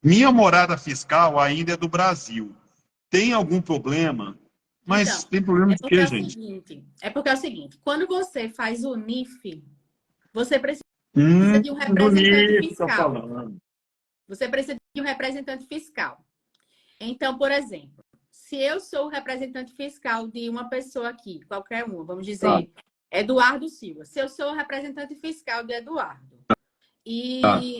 Minha morada fiscal ainda é do Brasil. Tem algum problema? Mas Então, tem problema é de porque quê, é o gente? seguinte, quando você faz o NIF, você precisa de um Do representante NIF, tá fiscal. falando. Você precisa de um representante fiscal. Então, por exemplo, se eu sou o representante fiscal de uma pessoa aqui, qualquer uma, vamos Tá, dizer, Eduardo Silva. Se eu sou o representante fiscal de Eduardo tá. e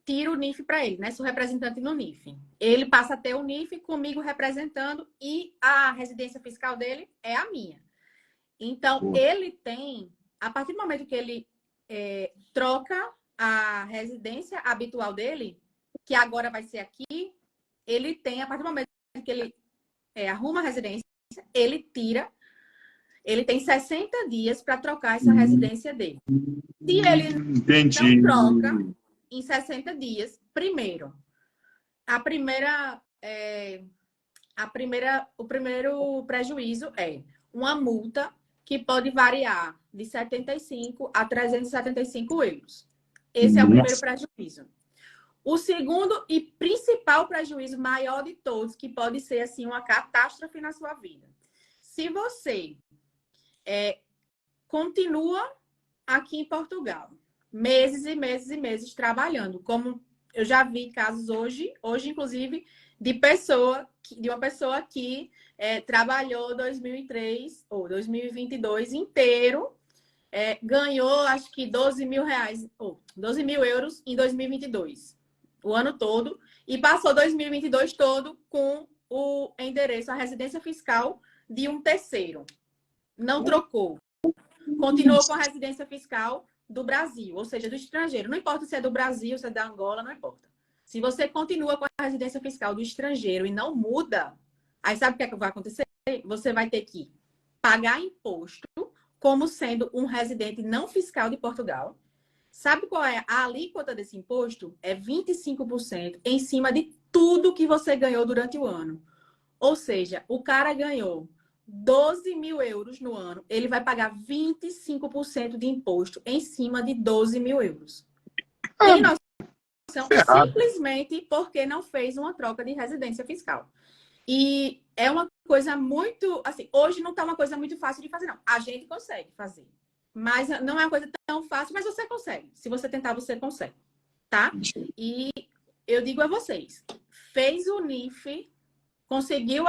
tiro o NIF para ele, né? Sou representante no NIF. Ele passa a ter o NIF comigo representando e a residência fiscal dele é a minha. Então, Boa. ele tem, a partir do momento que ele troca a residência habitual dele, que agora vai ser aqui, ele tem, a partir do momento que ele arruma a residência, ele tira, ele tem 60 dias para trocar essa residência dele. Se ele não Entendi. troca em 60 dias, primeiro, o primeiro prejuízo é uma multa que pode variar de 75 a 375 euros. Esse é o primeiro Nossa. prejuízo. O segundo e principal prejuízo, maior de todos, que pode ser assim uma catástrofe na sua vida. Se você continua aqui em Portugal, meses e meses e meses trabalhando, como eu já vi casos hoje inclusive, de uma pessoa que trabalhou 2003 ou 2022 inteiro, ganhou acho que 12 mil reais, ou 12 mil euros em 2022, o ano todo, e passou 2022 todo com o endereço, a residência fiscal de um terceiro. Não trocou. Continuou com a residência fiscal do Brasil, ou seja, do estrangeiro. Não importa se é do Brasil, se é da Angola, não importa. Se você continua com a residência fiscal do estrangeiro e não muda, aí sabe o que é que vai acontecer? Você vai ter que pagar imposto como sendo um residente não fiscal de Portugal. Sabe qual é a alíquota desse imposto? É 25% em cima de tudo que você ganhou durante o ano. Ou seja, o cara ganhou 12 mil euros no ano, ele vai pagar 25% de imposto em cima de 12 mil euros. Tem noção? Ferrado. Simplesmente porque não fez uma troca de residência fiscal. E é uma coisa muito, assim, hoje não está uma coisa muito fácil de fazer, não. A gente consegue fazer. Mas não é uma coisa tão fácil, mas você consegue. Se você tentar, você consegue, tá? E eu digo a vocês, fez o NIF, conseguiu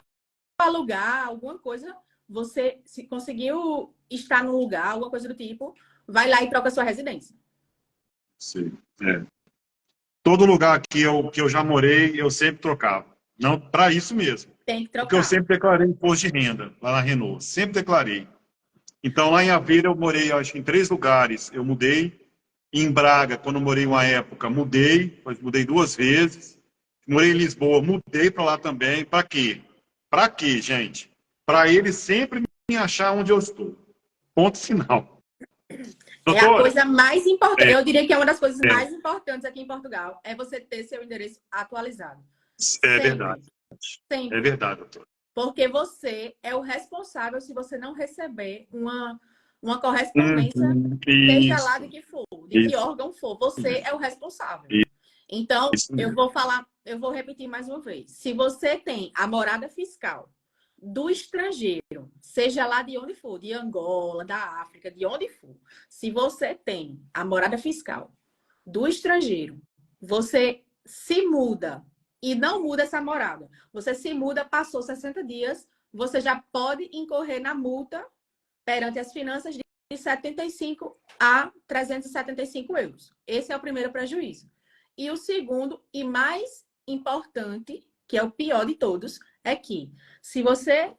alugar alguma coisa, você se conseguiu estar no lugar, alguma coisa do tipo, vai lá e troca a sua residência. Sim. Todo lugar que eu já morei, eu sempre trocava. Não, para isso mesmo. Tem que Porque eu trocar. sempre declarei imposto de renda lá na Renault. Sempre declarei. Então, lá em Aveiro, eu morei, acho que em 3 lugares. Eu mudei. Em Braga, quando eu morei uma época, mudei. Mas mudei 2 vezes. Morei em Lisboa, mudei para lá também. Para quê? Para quê, gente? Para ele sempre me achar onde eu estou. Ponto final. É a Doutora? coisa mais importante. É, Eu diria que é uma das coisas é, mais importantes aqui em Portugal. É você ter seu endereço atualizado. é verdade. Sempre. É Sempre. verdade, doutora. Porque você é o responsável se você não receber uma correspondência, seja lá de Isso, que for, de que isso, órgão for. Você é o responsável. isso, Então, isso eu mesmo. vou falar, eu vou repetir mais uma vez. Se você tem a morada fiscal do estrangeiro, seja lá de onde for, de Angola, da África, de onde for, se você tem a morada fiscal do estrangeiro, você se muda e não muda essa morada. Você se muda, passou 60 dias, você já pode incorrer na multa perante as finanças de 75 a 375 euros. Esse é o primeiro prejuízo. E o segundo e mais importante, que é o pior de todos, é que se você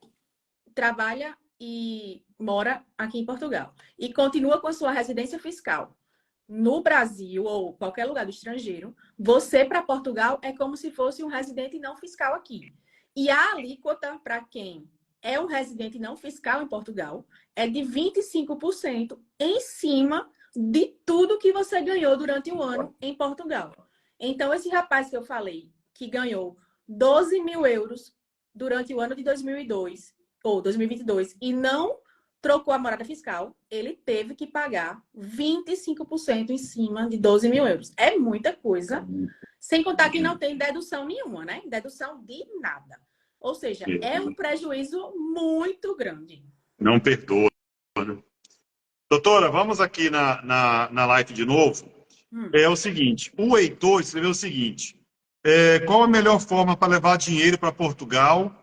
trabalha e mora aqui em Portugal e continua com a sua residência fiscal no Brasil ou qualquer lugar do estrangeiro, você para Portugal é como se fosse um residente não fiscal aqui. E a alíquota para quem é um residente não fiscal em Portugal é de 25% em cima de tudo que você ganhou durante o ano em Portugal. Então, esse rapaz que eu falei, que ganhou 12 mil euros durante o ano de 2002, ou 2022, e não trocou a morada fiscal, ele teve que pagar 25% em cima de 12 mil euros. É muita coisa, sem contar que não tem dedução nenhuma, né? Dedução de nada. Ou seja, é um prejuízo muito grande. Não perdoa. Doutora, vamos aqui na live de novo. É o seguinte, o Heitor escreveu o seguinte, qual a melhor forma para levar dinheiro para Portugal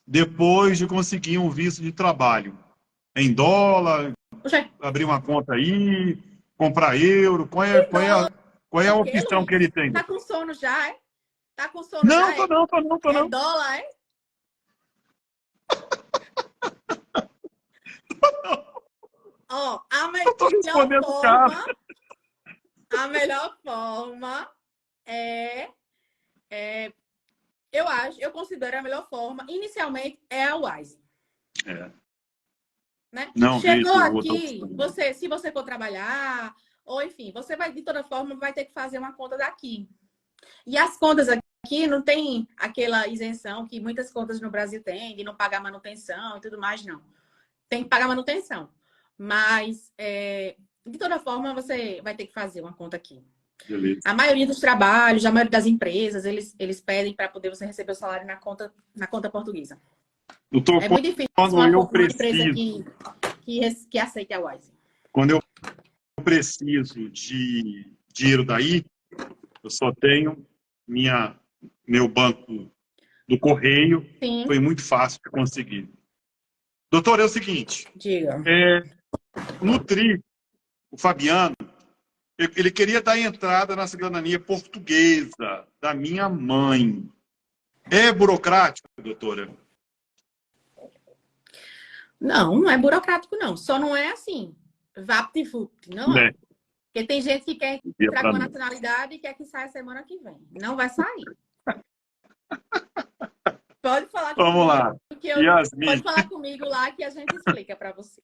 depois de conseguir um visto de trabalho? Em dólar, abrir uma conta aí, comprar euro, qual é a opção Luiz? que ele tem? Tá com sono já, é? Tá com sono Não, já, tô não. É dólar, é? Ó, Eu tô respondendo o cara. A melhor forma eu considero a melhor forma, inicialmente, é a Wise. Né? Não, chegou vejo aqui, se você for trabalhar, ou enfim, você vai, de toda forma, vai ter que fazer uma conta daqui. E as contas aqui não tem aquela isenção que muitas contas no Brasil têm, de não pagar manutenção e tudo mais, não. Tem que pagar manutenção. Mas, de toda forma, você vai ter que fazer uma conta aqui. Beleza. A maioria dos trabalhos, a maioria das empresas, eles pedem para poder você receber o salário na conta portuguesa. Doutor, é muito difícil uma empresa que aceite a Wise. Quando eu preciso de dinheiro daí, eu só tenho meu banco do correio. Sim. Foi muito fácil de conseguir. Doutor, é o seguinte. Diga. No TRI, o Fabiano, ele queria dar entrada na cidadania portuguesa da minha mãe. É burocrático, doutora? Não é burocrático, não. Só não é assim. Vapt-vupt, não é. Porque tem gente que quer entrar com a nacionalidade e quer que saia semana que vem. Não vai sair. Pode falar comigo. Vamos lá. Pode falar comigo lá que a gente explica para você.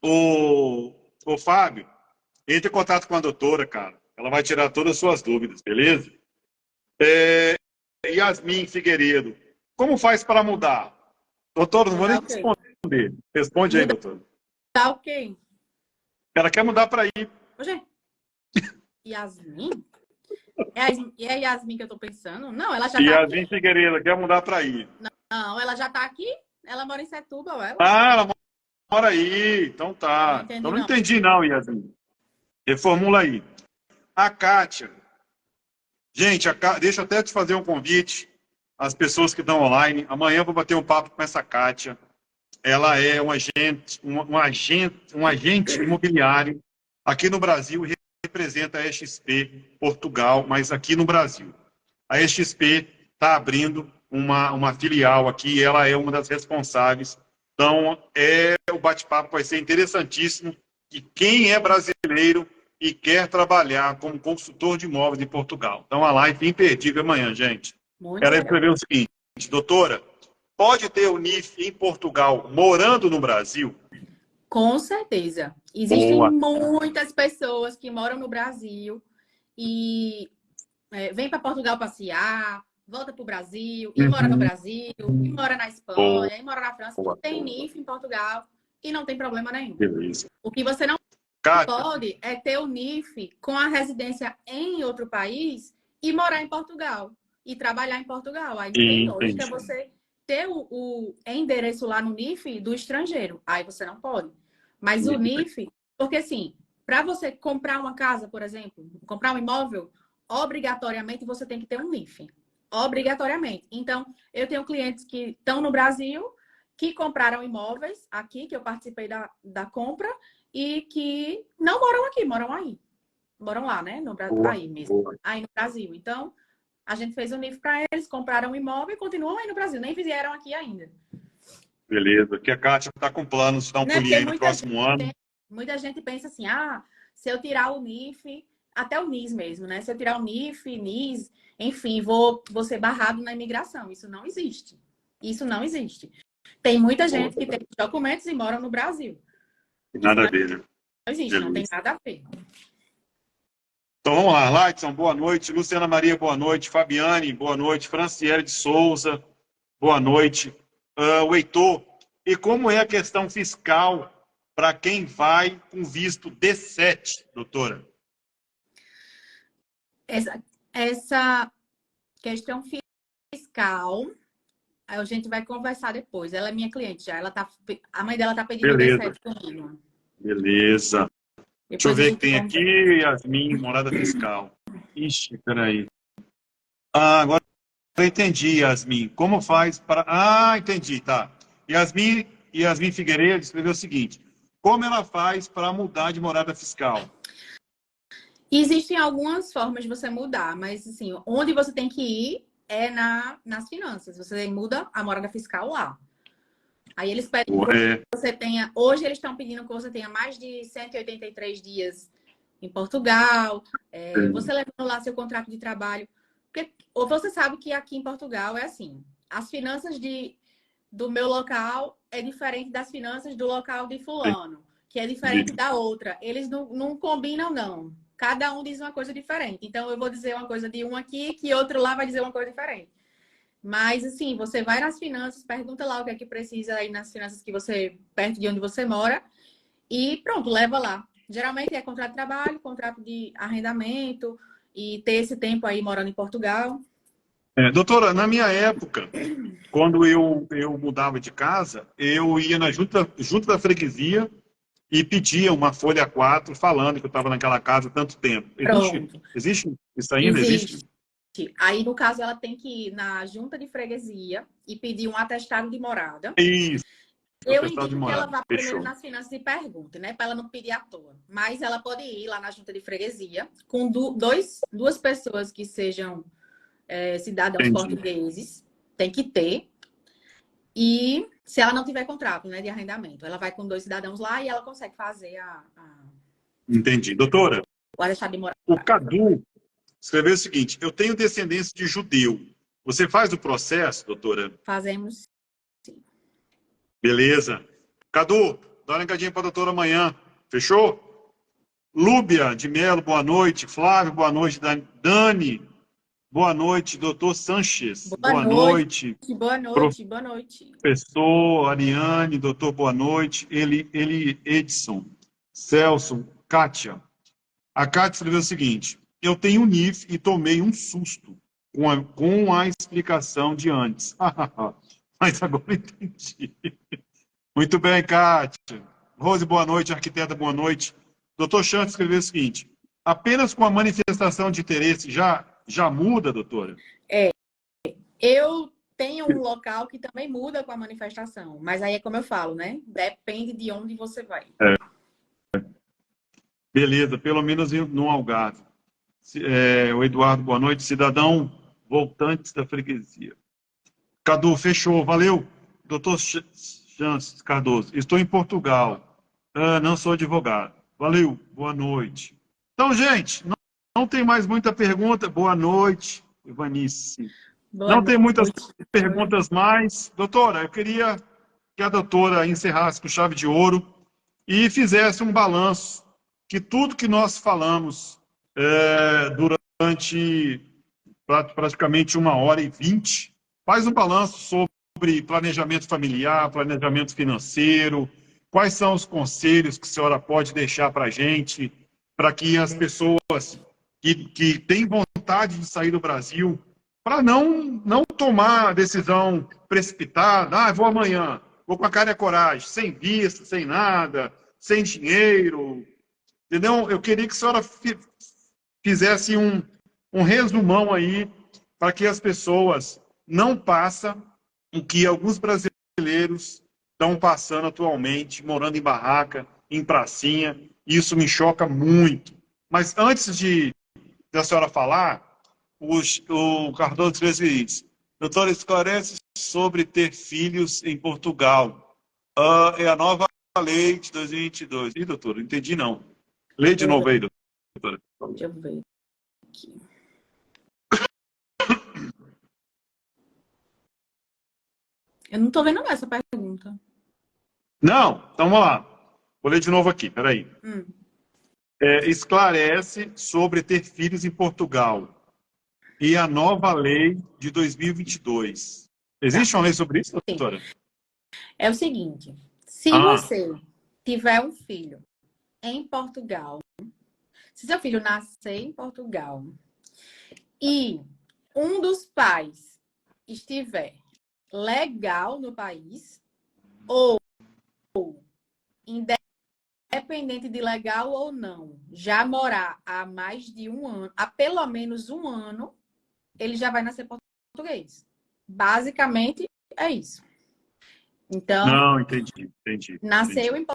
Ô, Fábio, entre em contato com a doutora, cara. Ela vai tirar todas as suas dúvidas, beleza? Yasmin Figueiredo, como faz para mudar? Doutor, não vou nem responder. Responde aí, doutor. Tá ok. Ela quer mudar para aí. Oxe, Yasmin? É a Yasmin que eu tô pensando? Não, ela já tá Yasmin aqui. Figueiredo, quer mudar para aí. Não, ela já tá aqui? Ela mora em Setúbal, ela? Ela mora aí. Então tá. Então não entendi não, Yasmin. Reformula aí. A Kátia. Gente, deixa eu até te fazer um convite às pessoas que estão online. Amanhã eu vou bater um papo com essa Kátia. Ela é um agente imobiliário aqui no Brasil e representa a XP Portugal, mas aqui no Brasil. A XP está abrindo uma filial aqui e ela é uma das responsáveis. Então, o bate-papo vai ser interessantíssimo. E quem é brasileiro e quer trabalhar como consultor de imóveis em Portugal. Então, a live imperdível amanhã, gente. Ela escreveu o seguinte, doutora, pode ter o NIF em Portugal morando no Brasil? Com certeza. Existem muitas pessoas que moram no Brasil e vêm para Portugal passear, volta para o Brasil, e mora no Brasil, e mora na Espanha, e mora na França, e tem NIF em Portugal e não tem problema nenhum. Beleza. O que você não pode é ter o NIF com a residência em outro país e morar em Portugal e trabalhar em Portugal. Aí não tem lógica você ter o endereço lá no NIF do estrangeiro. Aí você não pode. Mas o NIF, porque assim, para você comprar uma casa, por exemplo, comprar um imóvel, obrigatoriamente você tem que ter um NIF. Obrigatoriamente. Então, eu tenho clientes que estão no Brasil, que compraram imóveis aqui, que eu participei da compra, e que não moram aqui, moram aí. Moram lá, né? Aí mesmo. Aí no Brasil. Então, a gente fez o NIF para eles, compraram um imóvel e continuam aí no Brasil. Nem vieram aqui ainda. Beleza. Que a Kátia está com planos de dar um Né? pulinho Porque aí no próximo ano. muita gente pensa assim, se eu tirar o NIF, até o NIS mesmo, né? Se eu tirar o NIF, NIS, enfim, vou ser barrado na imigração. Isso não existe. Isso não existe. Tem muita gente que tem documentos e moram no Brasil. Nada a ver, né? Não existe, não tem nada a ver. Então vamos lá, Laidson, boa noite. Luciana Maria, boa noite. Fabiane, boa noite. Franciele de Souza, boa noite. O Heitor, e como é a questão fiscal para quem vai com visto D7, doutora? Essa questão fiscal, a gente vai conversar depois. Ela é minha cliente já. A mãe dela está pedindo D7 comigo. Beleza. Deixa eu ver o que tem aqui. Yasmin, morada fiscal. Ixi, peraí. Agora eu entendi, Yasmin. Como faz para... entendi, tá. Yasmin Figueiredo escreveu o seguinte. Como ela faz para mudar de morada fiscal? Existem algumas formas de você mudar, mas assim, onde você tem que ir é nas finanças. Você muda a morada fiscal lá. Aí eles pedem que você tenha... Hoje eles estão pedindo que você tenha mais de 183 dias em Portugal. Você levando lá seu contrato de trabalho. Ou você sabe que aqui em Portugal é assim. As finanças do meu local é diferente das finanças do local de fulano, que é diferente da outra. Eles não combinam, não. Cada um diz uma coisa diferente. Então, eu vou dizer uma coisa de um aqui, que outro lá vai dizer uma coisa diferente. Mas, assim, você vai nas finanças, pergunta lá o que é que precisa aí nas finanças que você, perto de onde você mora, e pronto, leva lá. Geralmente é contrato de trabalho, contrato de arrendamento, e ter esse tempo aí morando em Portugal. Doutora, na minha época, quando eu mudava de casa, eu ia na junta da freguesia e pedia uma folha A4 falando que eu estava naquela casa há tanto tempo. Existe isso ainda? Existe? Aí, no caso, ela tem que ir na junta de freguesia e pedir um atestado de morada. Isso. Eu indico que ela vá primeiro nas finanças e pergunte, né? Para ela não pedir à toa. Mas ela pode ir lá na junta de freguesia com duas pessoas que sejam cidadãos portugueses. Tem que ter. E se ela não tiver contrato, né, de arrendamento, ela vai com 2 cidadãos lá e ela consegue fazer Entendi. Doutora, o atestado de morada. o Cadu escreveu o seguinte: eu tenho descendência de judeu. Você faz o processo, doutora? Fazemos, sim. Beleza. Cadu, dá uma ligadinha para a doutora amanhã. Fechou? Lúbia de Melo, boa noite. Flávio, boa noite. Dani, boa noite. Doutor Sanches, boa noite. Boa noite, boa noite. Professor, Ariane, doutor, boa noite. Ele Edson, Celso, Kátia. A Kátia escreveu o seguinte: eu tenho um NIF e tomei um susto com a explicação de antes. Mas agora eu entendi. Muito bem, Kátia. Rose, boa noite. Arquiteta, boa noite. Doutor Chante escreveu o seguinte: apenas com a manifestação de interesse já muda, doutora? Eu tenho um local que também muda com a manifestação, mas aí é como eu falo, né? Depende de onde você vai. Beleza, pelo menos no Algarve. O Eduardo, boa noite. Cidadão voltantes da freguesia. Cadu, fechou, valeu. Doutor Chances Cardoso, estou em Portugal. Não sou advogado. Valeu, boa noite. Então, gente, não tem mais muita pergunta. Boa noite, Ivanice. Não tem muitas perguntas mais. Doutora, eu queria que a doutora encerrasse com chave de ouro e fizesse um balanço que tudo que nós falamos durante praticamente 1h20, faz um balanço sobre planejamento familiar, planejamento financeiro, quais são os conselhos que a senhora pode deixar para a gente, para que as pessoas que têm vontade de sair do Brasil, para não tomar decisão precipitada, vou amanhã, vou com a cara e a coragem, sem visto, sem nada, sem dinheiro, entendeu? Eu queria que a senhora fizesse um resumão aí para que as pessoas não passem o que alguns brasileiros estão passando atualmente, morando em barraca, em pracinha. Isso me choca muito. Mas antes da senhora falar, o Cardoso escreveu o seguinte: doutora, esclarece sobre ter filhos em Portugal. É a nova lei de 2022. Ih, doutora, não entendi não. Lê de novo aí, doutora. Deixa eu ver aqui. Eu não estou vendo essa pergunta. Não, então vamos lá. Vou ler de novo aqui, peraí. Esclarece sobre ter filhos em Portugal e a nova lei de 2022. Existe Tá. uma lei sobre isso, doutora? É o seguinte, se você tiver um filho em Portugal, se seu filho nascer em Portugal e um dos pais estiver legal no país ou independente de legal ou não, já morar há mais de um ano, há pelo menos um ano, ele já vai nascer português. Basicamente, é isso. Então, Não, entendi. nasceu em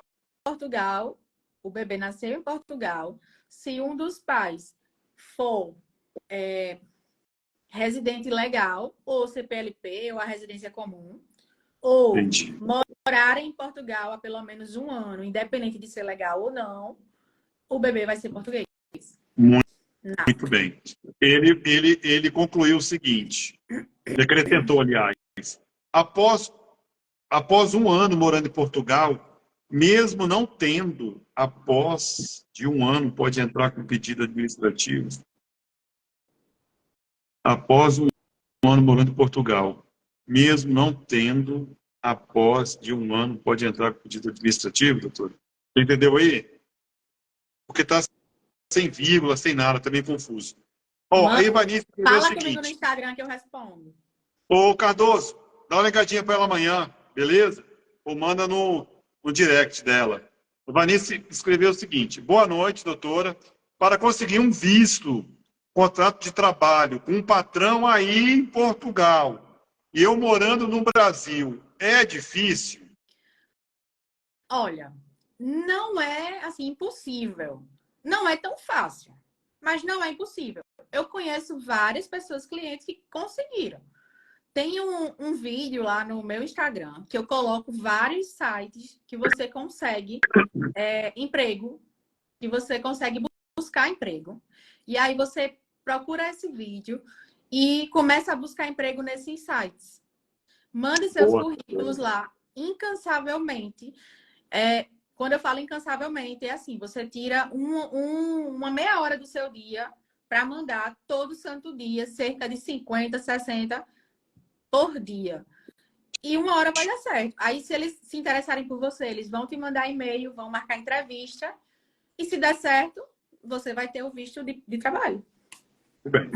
Portugal, o bebê nasceu em Portugal. Se um dos pais for residente legal, ou CPLP, ou a residência comum, ou morar em Portugal há pelo menos um ano, independente de ser legal ou não, o bebê vai ser português. Muito bem. Ele concluiu o seguinte, ele acrescentou, aliás, após um ano morando em Portugal, mesmo não tendo, após de um ano, pode entrar com pedido administrativo. Após um ano morando em Portugal, mesmo não tendo, após de um ano, pode entrar com pedido administrativo, doutor? Você entendeu aí? Porque está sem vírgula, sem nada, também confuso. A Ivanice escreveu o Fala comigo no seguinte: Instagram que eu respondo. ô Cardoso, dá uma ligadinha para ela amanhã, beleza? Ou manda no direct dela. A Ivanice escreveu o seguinte: boa noite, doutora. Para conseguir um visto, contrato de trabalho com um patrão aí em Portugal e eu morando no Brasil, é difícil? Olha, não é assim impossível. Não é tão fácil, mas não é impossível. Eu conheço várias pessoas, clientes que conseguiram. Tem um vídeo lá no meu Instagram que eu coloco vários sites que você consegue emprego, que você consegue buscar emprego. E aí você procura esse vídeo e começa a buscar emprego nesses sites. Mande seus currículos lá incansavelmente. Quando eu falo incansavelmente, é assim, você tira uma meia hora do seu dia para mandar todo santo dia, cerca de 50, 60 por dia. E uma hora vai dar certo. Aí, se eles se interessarem por você, eles vão te mandar e-mail, vão marcar entrevista. E se der certo, você vai ter o visto de trabalho. Bem.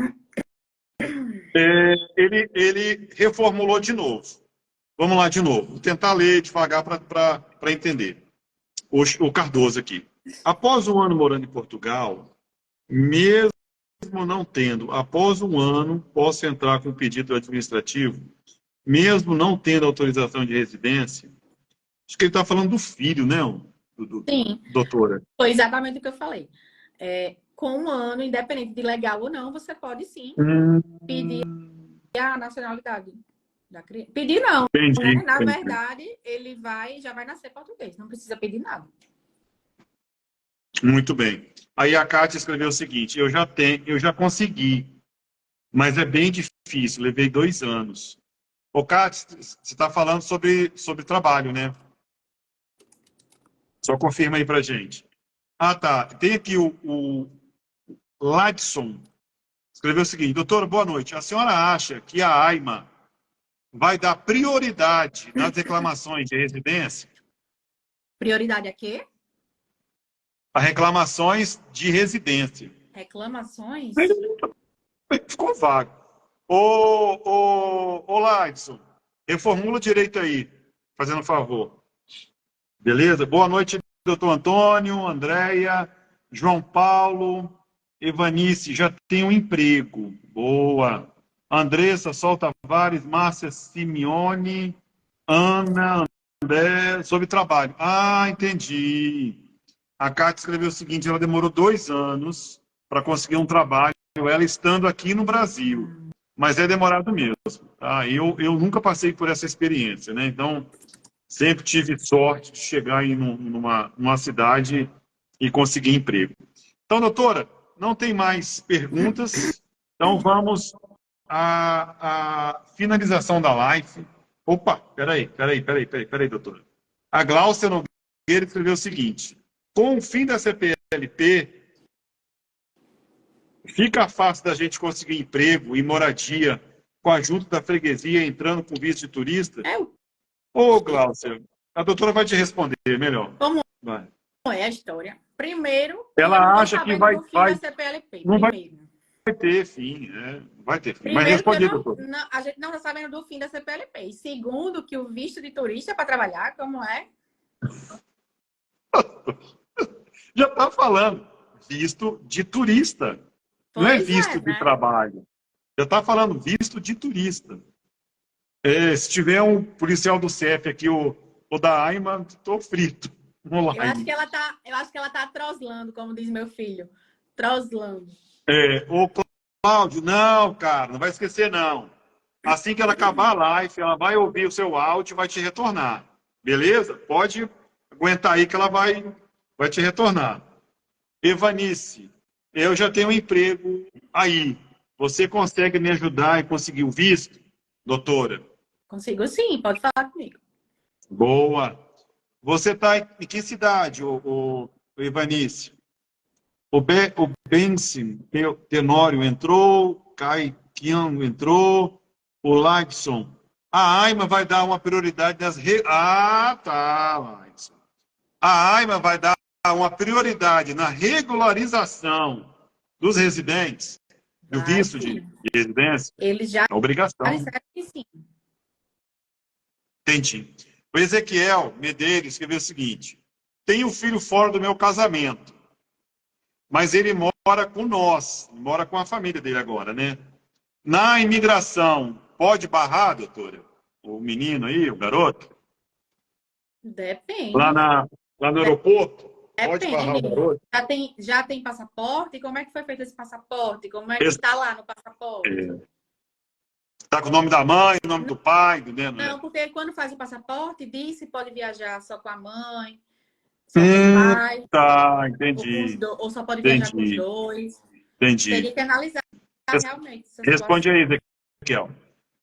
Ele reformulou de novo. Vamos lá de novo. Vou tentar ler devagar para entender. O Cardoso aqui. Após um ano morando em Portugal, mesmo não tendo, após um ano, posso entrar com pedido administrativo, mesmo não tendo autorização de residência? Acho que ele está falando do filho, né, Sim. doutora? Foi exatamente o que eu falei. Com um ano, independente de legal ou não, você pode sim pedir a nacionalidade da criança. Pedir não, Entendi, né? Na entendi. verdade, ele já vai nascer português, não precisa pedir nada. Muito bem. Aí a Kátia escreveu o seguinte: eu já consegui, mas é bem difícil, levei 2 anos. Ô, Kátia, você está falando sobre trabalho, né? Só confirma aí pra gente. Ah, tá. Tem aqui o Ladson. Escreveu o seguinte: doutora, boa noite. A senhora acha que a AIMA vai dar prioridade nas reclamações de residência? Prioridade a quê? A reclamações de residência. Reclamações? Ficou vago. Ô, Ladson, reformula direito aí, fazendo um favor. Beleza? Boa noite, doutor Antônio, Andréia, João Paulo, Evanice, já tem um emprego. Boa. Andressa, Sol Tavares, Márcia Simeone, Ana, André, sobre trabalho. Ah, entendi. A Cátia escreveu o seguinte, ela demorou 2 anos para conseguir um trabalho, ela estando aqui no Brasil. Mas é demorado mesmo. Tá? Eu nunca passei por essa experiência, né? Então, sempre tive sorte de chegar aí numa cidade e conseguir emprego. Então, doutora, não tem mais perguntas. Então, vamos à finalização da live. Opa, peraí, doutora. A Gláucia Nogueira escreveu o seguinte: com o fim da CPLP, fica fácil da gente conseguir emprego e moradia com a ajuda da freguesia entrando com visto de turista? Ô, Gláucia, a doutora vai te responder melhor. Como vai. É a história? Primeiro, Ela eu não acha tô que sabendo do fim da CPLP. Não Primeiro. vai ter fim, vai ter fim. Primeiro, mas responde, doutor. doutor. A gente não está sabendo do fim da CPLP. E segundo, que o visto de turista é para trabalhar, como é? Já está falando. Visto de turista. Não é visto de trabalho. Já está falando visto de turista. Se tiver um policial do CEF aqui, o da AIMA, estou frito. Eu acho que ela tá troslando, como diz meu filho. Troslando. Ô, Cláudio, não, cara, não vai esquecer, não. Assim que ela acabar a live, ela vai ouvir o seu áudio e vai te retornar. Beleza? Pode aguentar aí que ela vai te retornar. Evanice, eu já tenho um emprego aí. Você consegue me ajudar e conseguir o visto, doutora? Consigo sim, pode falar comigo. Boa. Você está em que cidade, o Evanice? O Benson Tenório entrou, Kai Kian entrou, o Lagson. A AIMA vai dar uma prioridade nas... Ah, tá, Lagson. A AIMA vai dar uma prioridade na regularização dos residentes, do visto de residência. Eles já Obrigação. disseram que sim. Entendi. O Ezequiel Medeiros escreveu o seguinte: tenho um filho fora do meu casamento, mas ele mora com nós, mora com a família dele agora, né? Na imigração, pode barrar, doutora? O menino aí, o garoto? Depende. Lá no aeroporto? Pode Depende. barrar o garoto? Já tem passaporte? Como é que foi feito esse passaporte? Como é que está lá no passaporte? Está com o nome da mãe, o nome do pai, entendendo? Não, porque quando faz o passaporte, diz se pode viajar só com a mãe, só com o pai. Tá, entendi. Ou só pode viajar com os dois. Entendi. Teria que analisar realmente. Responde aí, Ezequiel.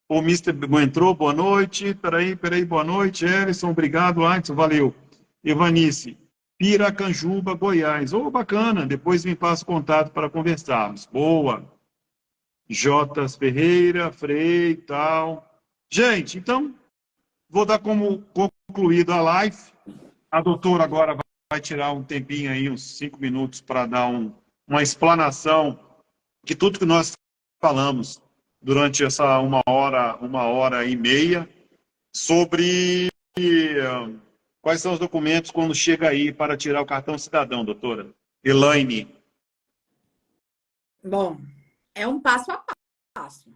O Mr. entrou, boa noite. Peraí, boa noite. Ellison, obrigado. Anderson, valeu. Evanice, Piracanjuba, Goiás. Bacana. Depois me passa o contato para conversarmos. Boa. Jotas Ferreira, Frei e tal. Gente, então, vou dar como concluído a live. A doutora agora vai tirar um tempinho aí, uns 5 minutos, para dar uma explanação de tudo que nós falamos durante essa 1h30 sobre quais são os documentos quando chega aí para tirar o cartão cidadão, doutora. Elaine. Bom, é um passo a passo.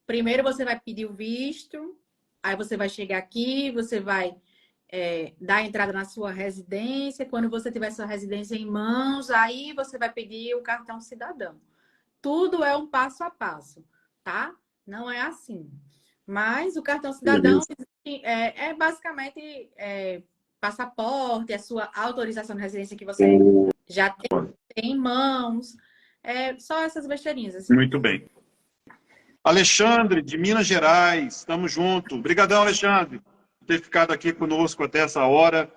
Primeiro você vai pedir o visto, aí você vai chegar aqui, você vai dar entrada na sua residência. Quando você tiver sua residência em mãos, aí você vai pedir o cartão cidadão. Tudo é um passo a passo, tá? Não é assim. Mas o cartão cidadão é basicamente passaporte, a sua autorização de residência que você já tem em mãos. Só essas besteirinhas. Assim. Muito bem. Alexandre, de Minas Gerais, estamos juntos. Obrigadão, Alexandre, por ter ficado aqui conosco até essa hora.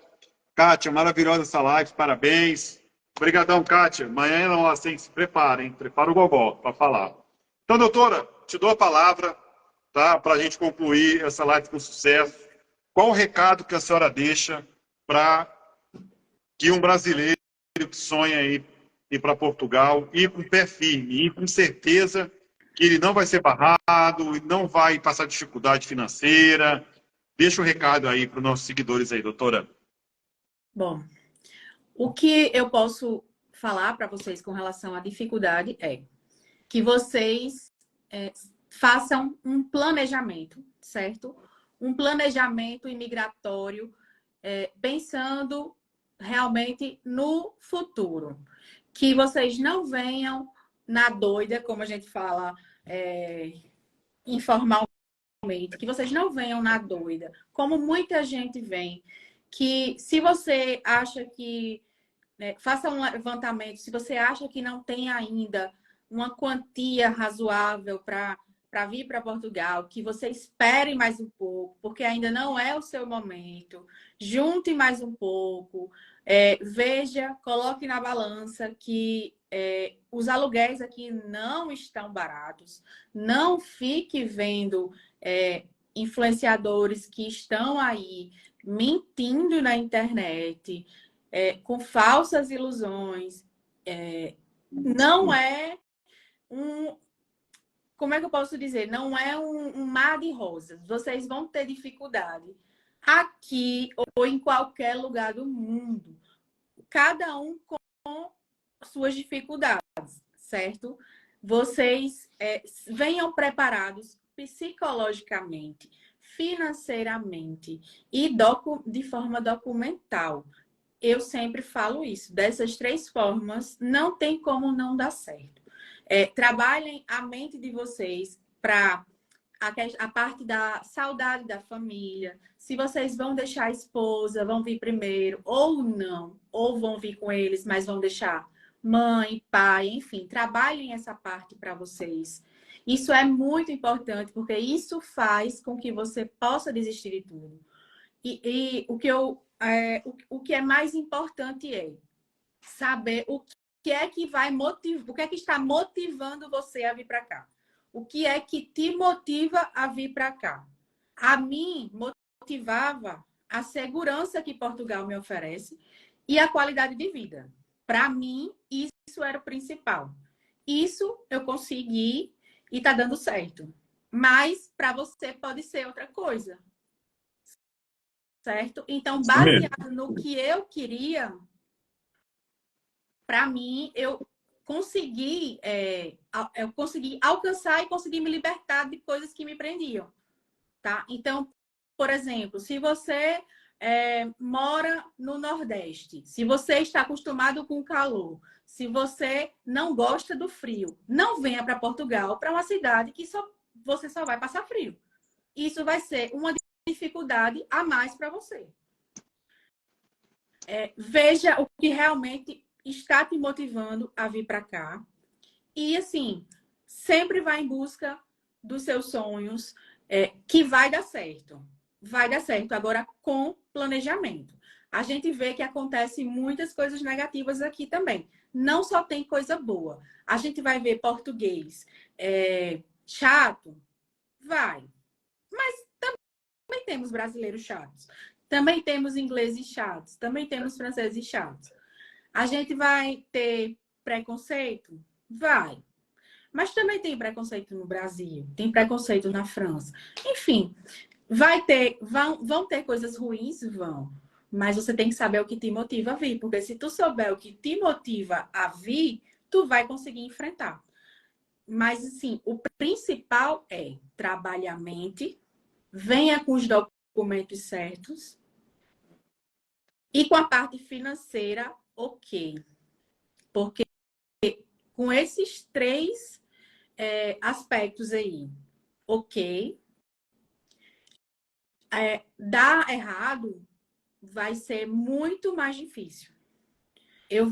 Kátia, maravilhosa essa live, parabéns. Obrigadão, Kátia. Amanhã não assim, se prepara, hein? Prepara o gogó para falar. Então, doutora, te dou a palavra, tá? Para a gente concluir essa live com sucesso. Qual o recado que a senhora deixa para que um brasileiro que sonha ir para Portugal, ir com pé firme, ir com certeza que ele não vai ser barrado, não vai passar dificuldade financeira? Deixa o recado aí para os nossos seguidores aí, doutora. Bom, o que eu posso falar para vocês com relação à dificuldade é que vocês façam um planejamento, certo? Um planejamento imigratório, pensando realmente no futuro. Que vocês não venham na doida, como a gente fala informalmente, que vocês não venham na doida, como muita gente vem, que se você acha que faça um levantamento, se você acha que não tem ainda uma quantia razoável para vir para Portugal, que você espere mais um pouco, porque ainda não é o seu momento, junte mais um pouco, veja, coloque na balança que os aluguéis aqui não estão baratos, não fique vendo influenciadores que estão aí mentindo na internet, com falsas ilusões. Não é como é que eu posso dizer? Não é um mar de rosas. Vocês vão ter dificuldade aqui ou em qualquer lugar do mundo. Cada um com suas dificuldades, certo? Vocês venham preparados psicologicamente, financeiramente e de forma documental. Eu sempre falo isso. Dessas 3 formas, não tem como não dar certo. Trabalhem a mente de vocês para a parte da saudade da família. Se vocês vão deixar a esposa, vão vir primeiro, ou não, ou vão vir com eles, mas vão deixar mãe, pai, enfim. Trabalhem essa parte para vocês. Isso é muito importante, porque isso faz com que você possa desistir de tudo. E o que é mais importante é saber o que é que vai motivar, o que é que está motivando você a vir para cá. O que é que te motiva a vir para cá? A mim motivava a segurança que Portugal me oferece e a qualidade de vida. Para mim, isso era o principal. Isso eu consegui e está dando certo. Mas para você pode ser outra coisa. Certo? Então, baseado no que eu queria, para mim, eu consegui alcançar e consegui me libertar de coisas que me prendiam, tá? Então, por exemplo, se você mora no Nordeste, se você está acostumado com o calor, se você não gosta do frio, não venha para Portugal, para uma cidade que você só vai passar frio. Isso vai ser uma dificuldade a mais para você. Veja o que realmente está te motivando a vir para cá. E, assim, sempre vá em busca dos seus sonhos, que vai dar certo. Vai dar certo, agora com planejamento. A gente vê que acontecem muitas coisas negativas aqui também. Não só tem coisa boa. A gente vai ver português chato? Vai. Mas também temos brasileiros chatos. Também temos ingleses chatos. Também temos franceses chatos. A gente vai ter preconceito? Vai. Mas também tem preconceito no Brasil. Tem preconceito na França. Enfim, vão ter coisas ruins? Vão. Mas você tem que saber o que te motiva a vir. Porque se tu souber o que te motiva a vir, tu vai conseguir enfrentar. Mas, assim, o principal é trabalhe a mente, venha com os documentos certos e com a parte financeira, ok. Porque com esses 3 aspectos aí, ok, dar errado vai ser muito mais difícil. Eu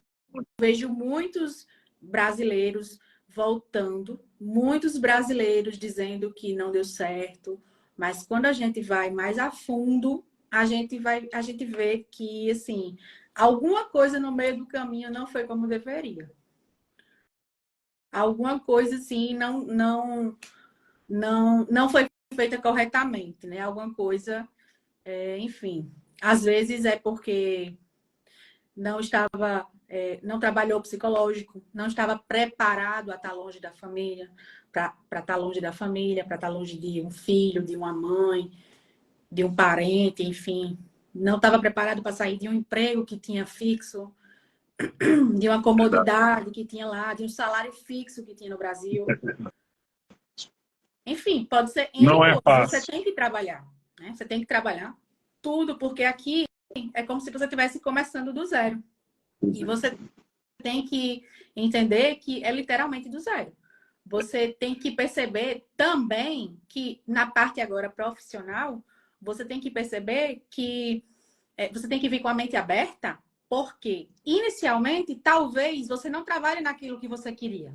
vejo muitos brasileiros voltando, muitos brasileiros dizendo que não deu certo, mas quando a gente vai mais a fundo, a gente vê que, assim, alguma coisa no meio do caminho não foi como deveria. Alguma coisa, assim, não foi feita corretamente, né? Alguma coisa, enfim. Às vezes é porque não trabalhou psicológico, não estava preparado a estar longe da família, para estar longe da família, para estar longe de um filho, de uma mãe, de um parente, enfim. Não estava preparado para sair de um emprego que tinha fixo. de uma comodidade que tinha lá, de um salário fixo que tinha no Brasil. Enfim, pode ser N Não é coisas. Você fácil. tem que trabalhar, né? Você tem que trabalhar tudo, porque aqui é como se você estivesse começando do zero. E você tem que entender que é literalmente do zero. Você tem que perceber também que na parte agora profissional, você tem que perceber que você tem que vir com a mente aberta, porque inicialmente talvez você não trabalhe naquilo que você queria.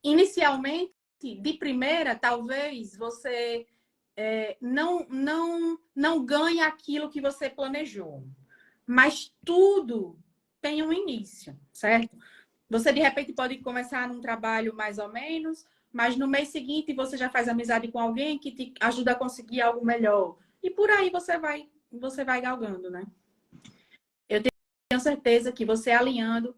Inicialmente, de primeira, talvez você não ganhe aquilo que você planejou. Mas tudo tem um início, certo? Você, de repente, pode começar num trabalho mais ou menos, mas no mês seguinte você já faz amizade com alguém que te ajuda a conseguir algo melhor. E por aí você vai galgando, né? Eu tenho certeza que você alinhando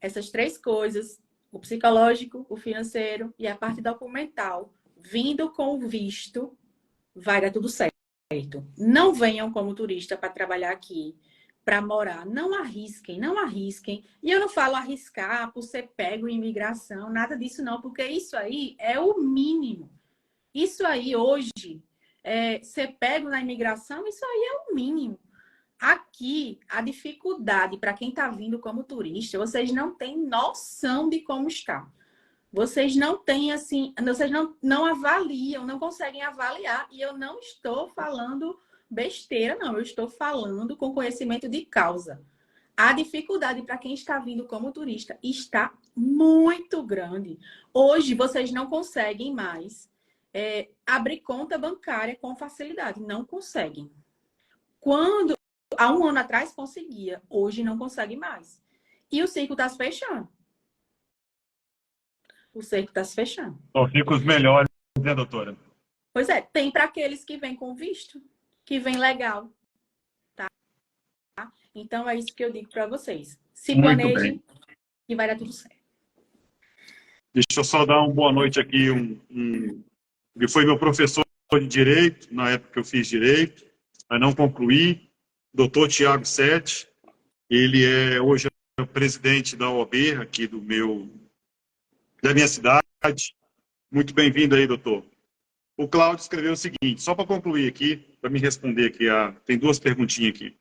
essas três coisas, o psicológico, o financeiro e a parte documental, vindo com o visto, vai dar tudo certo. Não venham como turista para trabalhar aqui, para morar. Não arrisquem, não arrisquem. E eu não falo arriscar por ser pego em imigração, nada disso não, porque isso aí é o mínimo. Isso aí hoje, ser pego na imigração, isso aí é o mínimo. Aqui, a dificuldade para quem está vindo como turista, vocês não têm noção de como está. Vocês não têm, assim, vocês não avaliam, não conseguem avaliar. E eu não estou falando besteira, não. Eu estou falando com conhecimento de causa. A dificuldade para quem está vindo como turista está muito grande. Hoje, vocês não conseguem mais abrir conta bancária com facilidade. Não conseguem. Quando, há um ano atrás, conseguia. Hoje, não consegue mais. E o circo está se fechando. O cerco está se fechando. Só fica os melhores, né, doutora? Pois é, tem para aqueles que vêm com visto, que vem legal, tá? Então é isso que eu digo para vocês. Se Muito planejem bem. e vai dar tudo certo. Deixa eu só dar uma boa noite aqui, que foi meu professor de Direito, na época que eu fiz Direito, mas não concluí, doutor Tiago Sete. Ele hoje é o presidente da OAB, aqui da minha cidade. Muito bem-vindo aí, doutor. O Cláudio escreveu o seguinte, só para concluir aqui, para me responder aqui, tem duas perguntinhas aqui.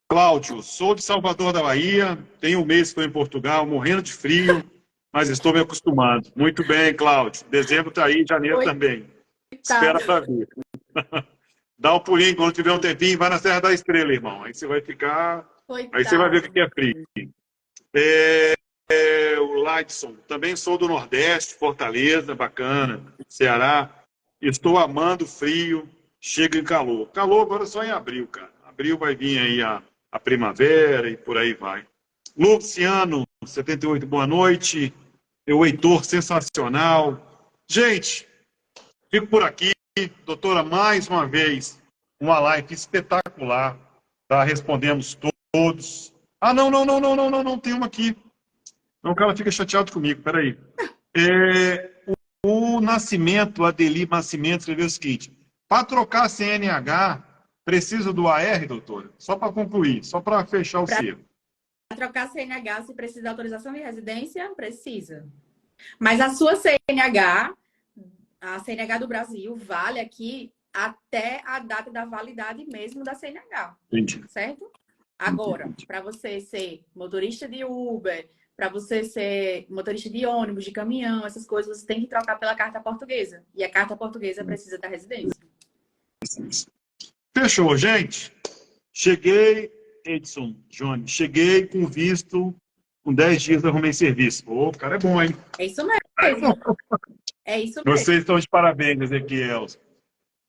Cláudio, sou de Salvador da Bahia, tenho um mês que estou em Portugal, morrendo de frio, mas estou me acostumando. Muito bem, Cláudio. Dezembro está aí, janeiro também. Espera para ver. Dá um pulinho quando tiver um tempinho, vai na Serra da Estrela, irmão. Aí você vai ficar... Coitado. Aí você vai ver o que é frio. O Lightson, também sou do Nordeste, Fortaleza, bacana, Ceará. Estou amando o frio, chega em calor. Calor agora só em abril, cara. Abril vai vir aí a primavera e por aí vai. Luciano, 78, boa noite. O Heitor, sensacional. Gente, fico por aqui. Doutora, mais uma vez, uma live espetacular. Tá? Respondemos todos. Ah, não, tem uma aqui. Não, o cara fica chateado comigo, peraí. O Nascimento, Adeli Nascimento, escreveu o seguinte: para trocar CNH, precisa do AR, doutora? Só para concluir, só para fechar o cerco. Para trocar CNH, se precisa de autorização de residência, precisa. Mas a sua CNH, a CNH do Brasil, vale aqui até a data da validade mesmo da CNH. Entendi. Certo? Agora, para você ser motorista de Uber, para você ser motorista de ônibus, de caminhão, essas coisas, você tem que trocar pela carta portuguesa. E a carta portuguesa precisa da residência. Fechou, gente. Cheguei, Edson, Johnny, cheguei com visto, com 10 dias arrumei serviço. O cara é bom, hein? É isso mesmo. É isso mesmo. Vocês estão de parabéns, Ezequiel.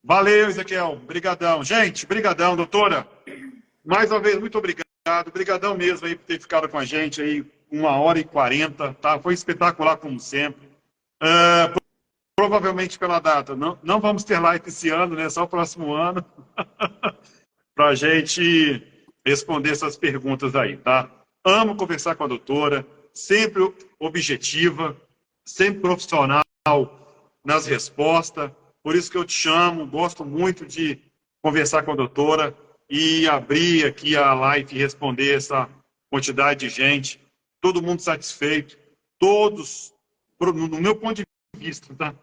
Valeu, Ezequiel. Brigadão. Gente, brigadão, doutora. Mais uma vez, muito obrigado. Obrigadão mesmo aí por ter ficado com a gente aí 1h40, tá? Foi espetacular, como sempre. Provavelmente pela data. Não vamos ter live esse ano, né? Só o próximo ano. Para a gente responder essas perguntas aí, tá? Amo conversar com a doutora, sempre objetiva, sempre profissional nas respostas. Por isso que eu te chamo, gosto muito de conversar com a doutora e abrir aqui a live e responder essa quantidade de gente, todo mundo satisfeito, todos, no meu ponto de vista, tá?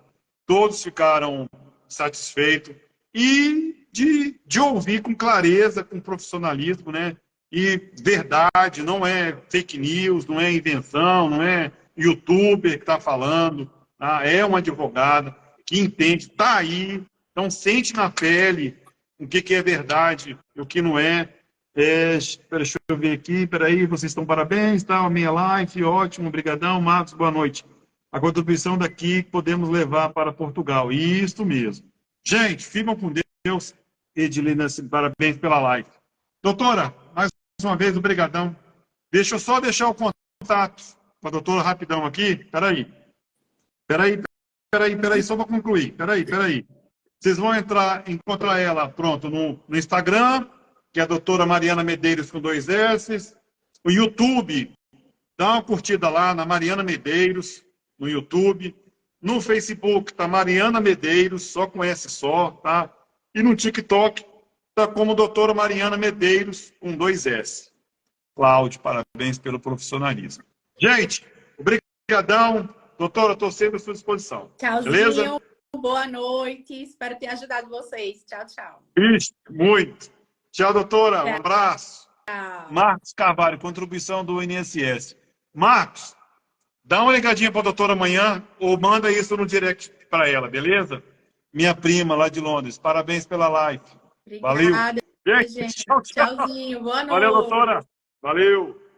Todos ficaram satisfeitos e de ouvir com clareza, com profissionalismo, né? E verdade, não é fake news, não é invenção, não é youtuber que está falando, tá? É uma advogada que entende, está aí, então sente na pele o que é verdade e o que não é. Deixa eu ver aqui, peraí, vocês estão parabéns, tá? A minha live, ótimo, obrigadão, Marcos, boa noite. A contribuição daqui podemos levar para Portugal. Isso mesmo. Gente, ficam com Deus. Edilina, parabéns pela live. Doutora, mais uma vez, obrigadão. Deixa eu só deixar o contato com a doutora rapidão aqui. Peraí, só para concluir. Peraí. Vocês vão encontrar ela, pronto, no Instagram, que é a doutora Mariana Medeiros com 2 S. O YouTube, dá uma curtida lá na Mariana Medeiros, no YouTube. No Facebook, tá Mariana Medeiros, só com S só, tá? E no TikTok, tá como doutora Mariana Medeiros, com 2 S. Cláudio, parabéns pelo profissionalismo. Gente, obrigadão. Doutora, estou sempre à sua disposição. Tchauzinho, beleza? Boa noite. Espero ter ajudado vocês. Tchau, tchau. Isso, muito. Tchau, doutora. Um abraço. Tchau. Marcos Carvalho, contribuição do INSS. Marcos, dá uma ligadinha para a doutora amanhã ou manda isso no direct para ela, beleza? Minha prima lá de Londres. Parabéns pela live. Obrigada, valeu. gente. Tchau. Tchauzinho. Boa noite. Valeu, doutora. Valeu.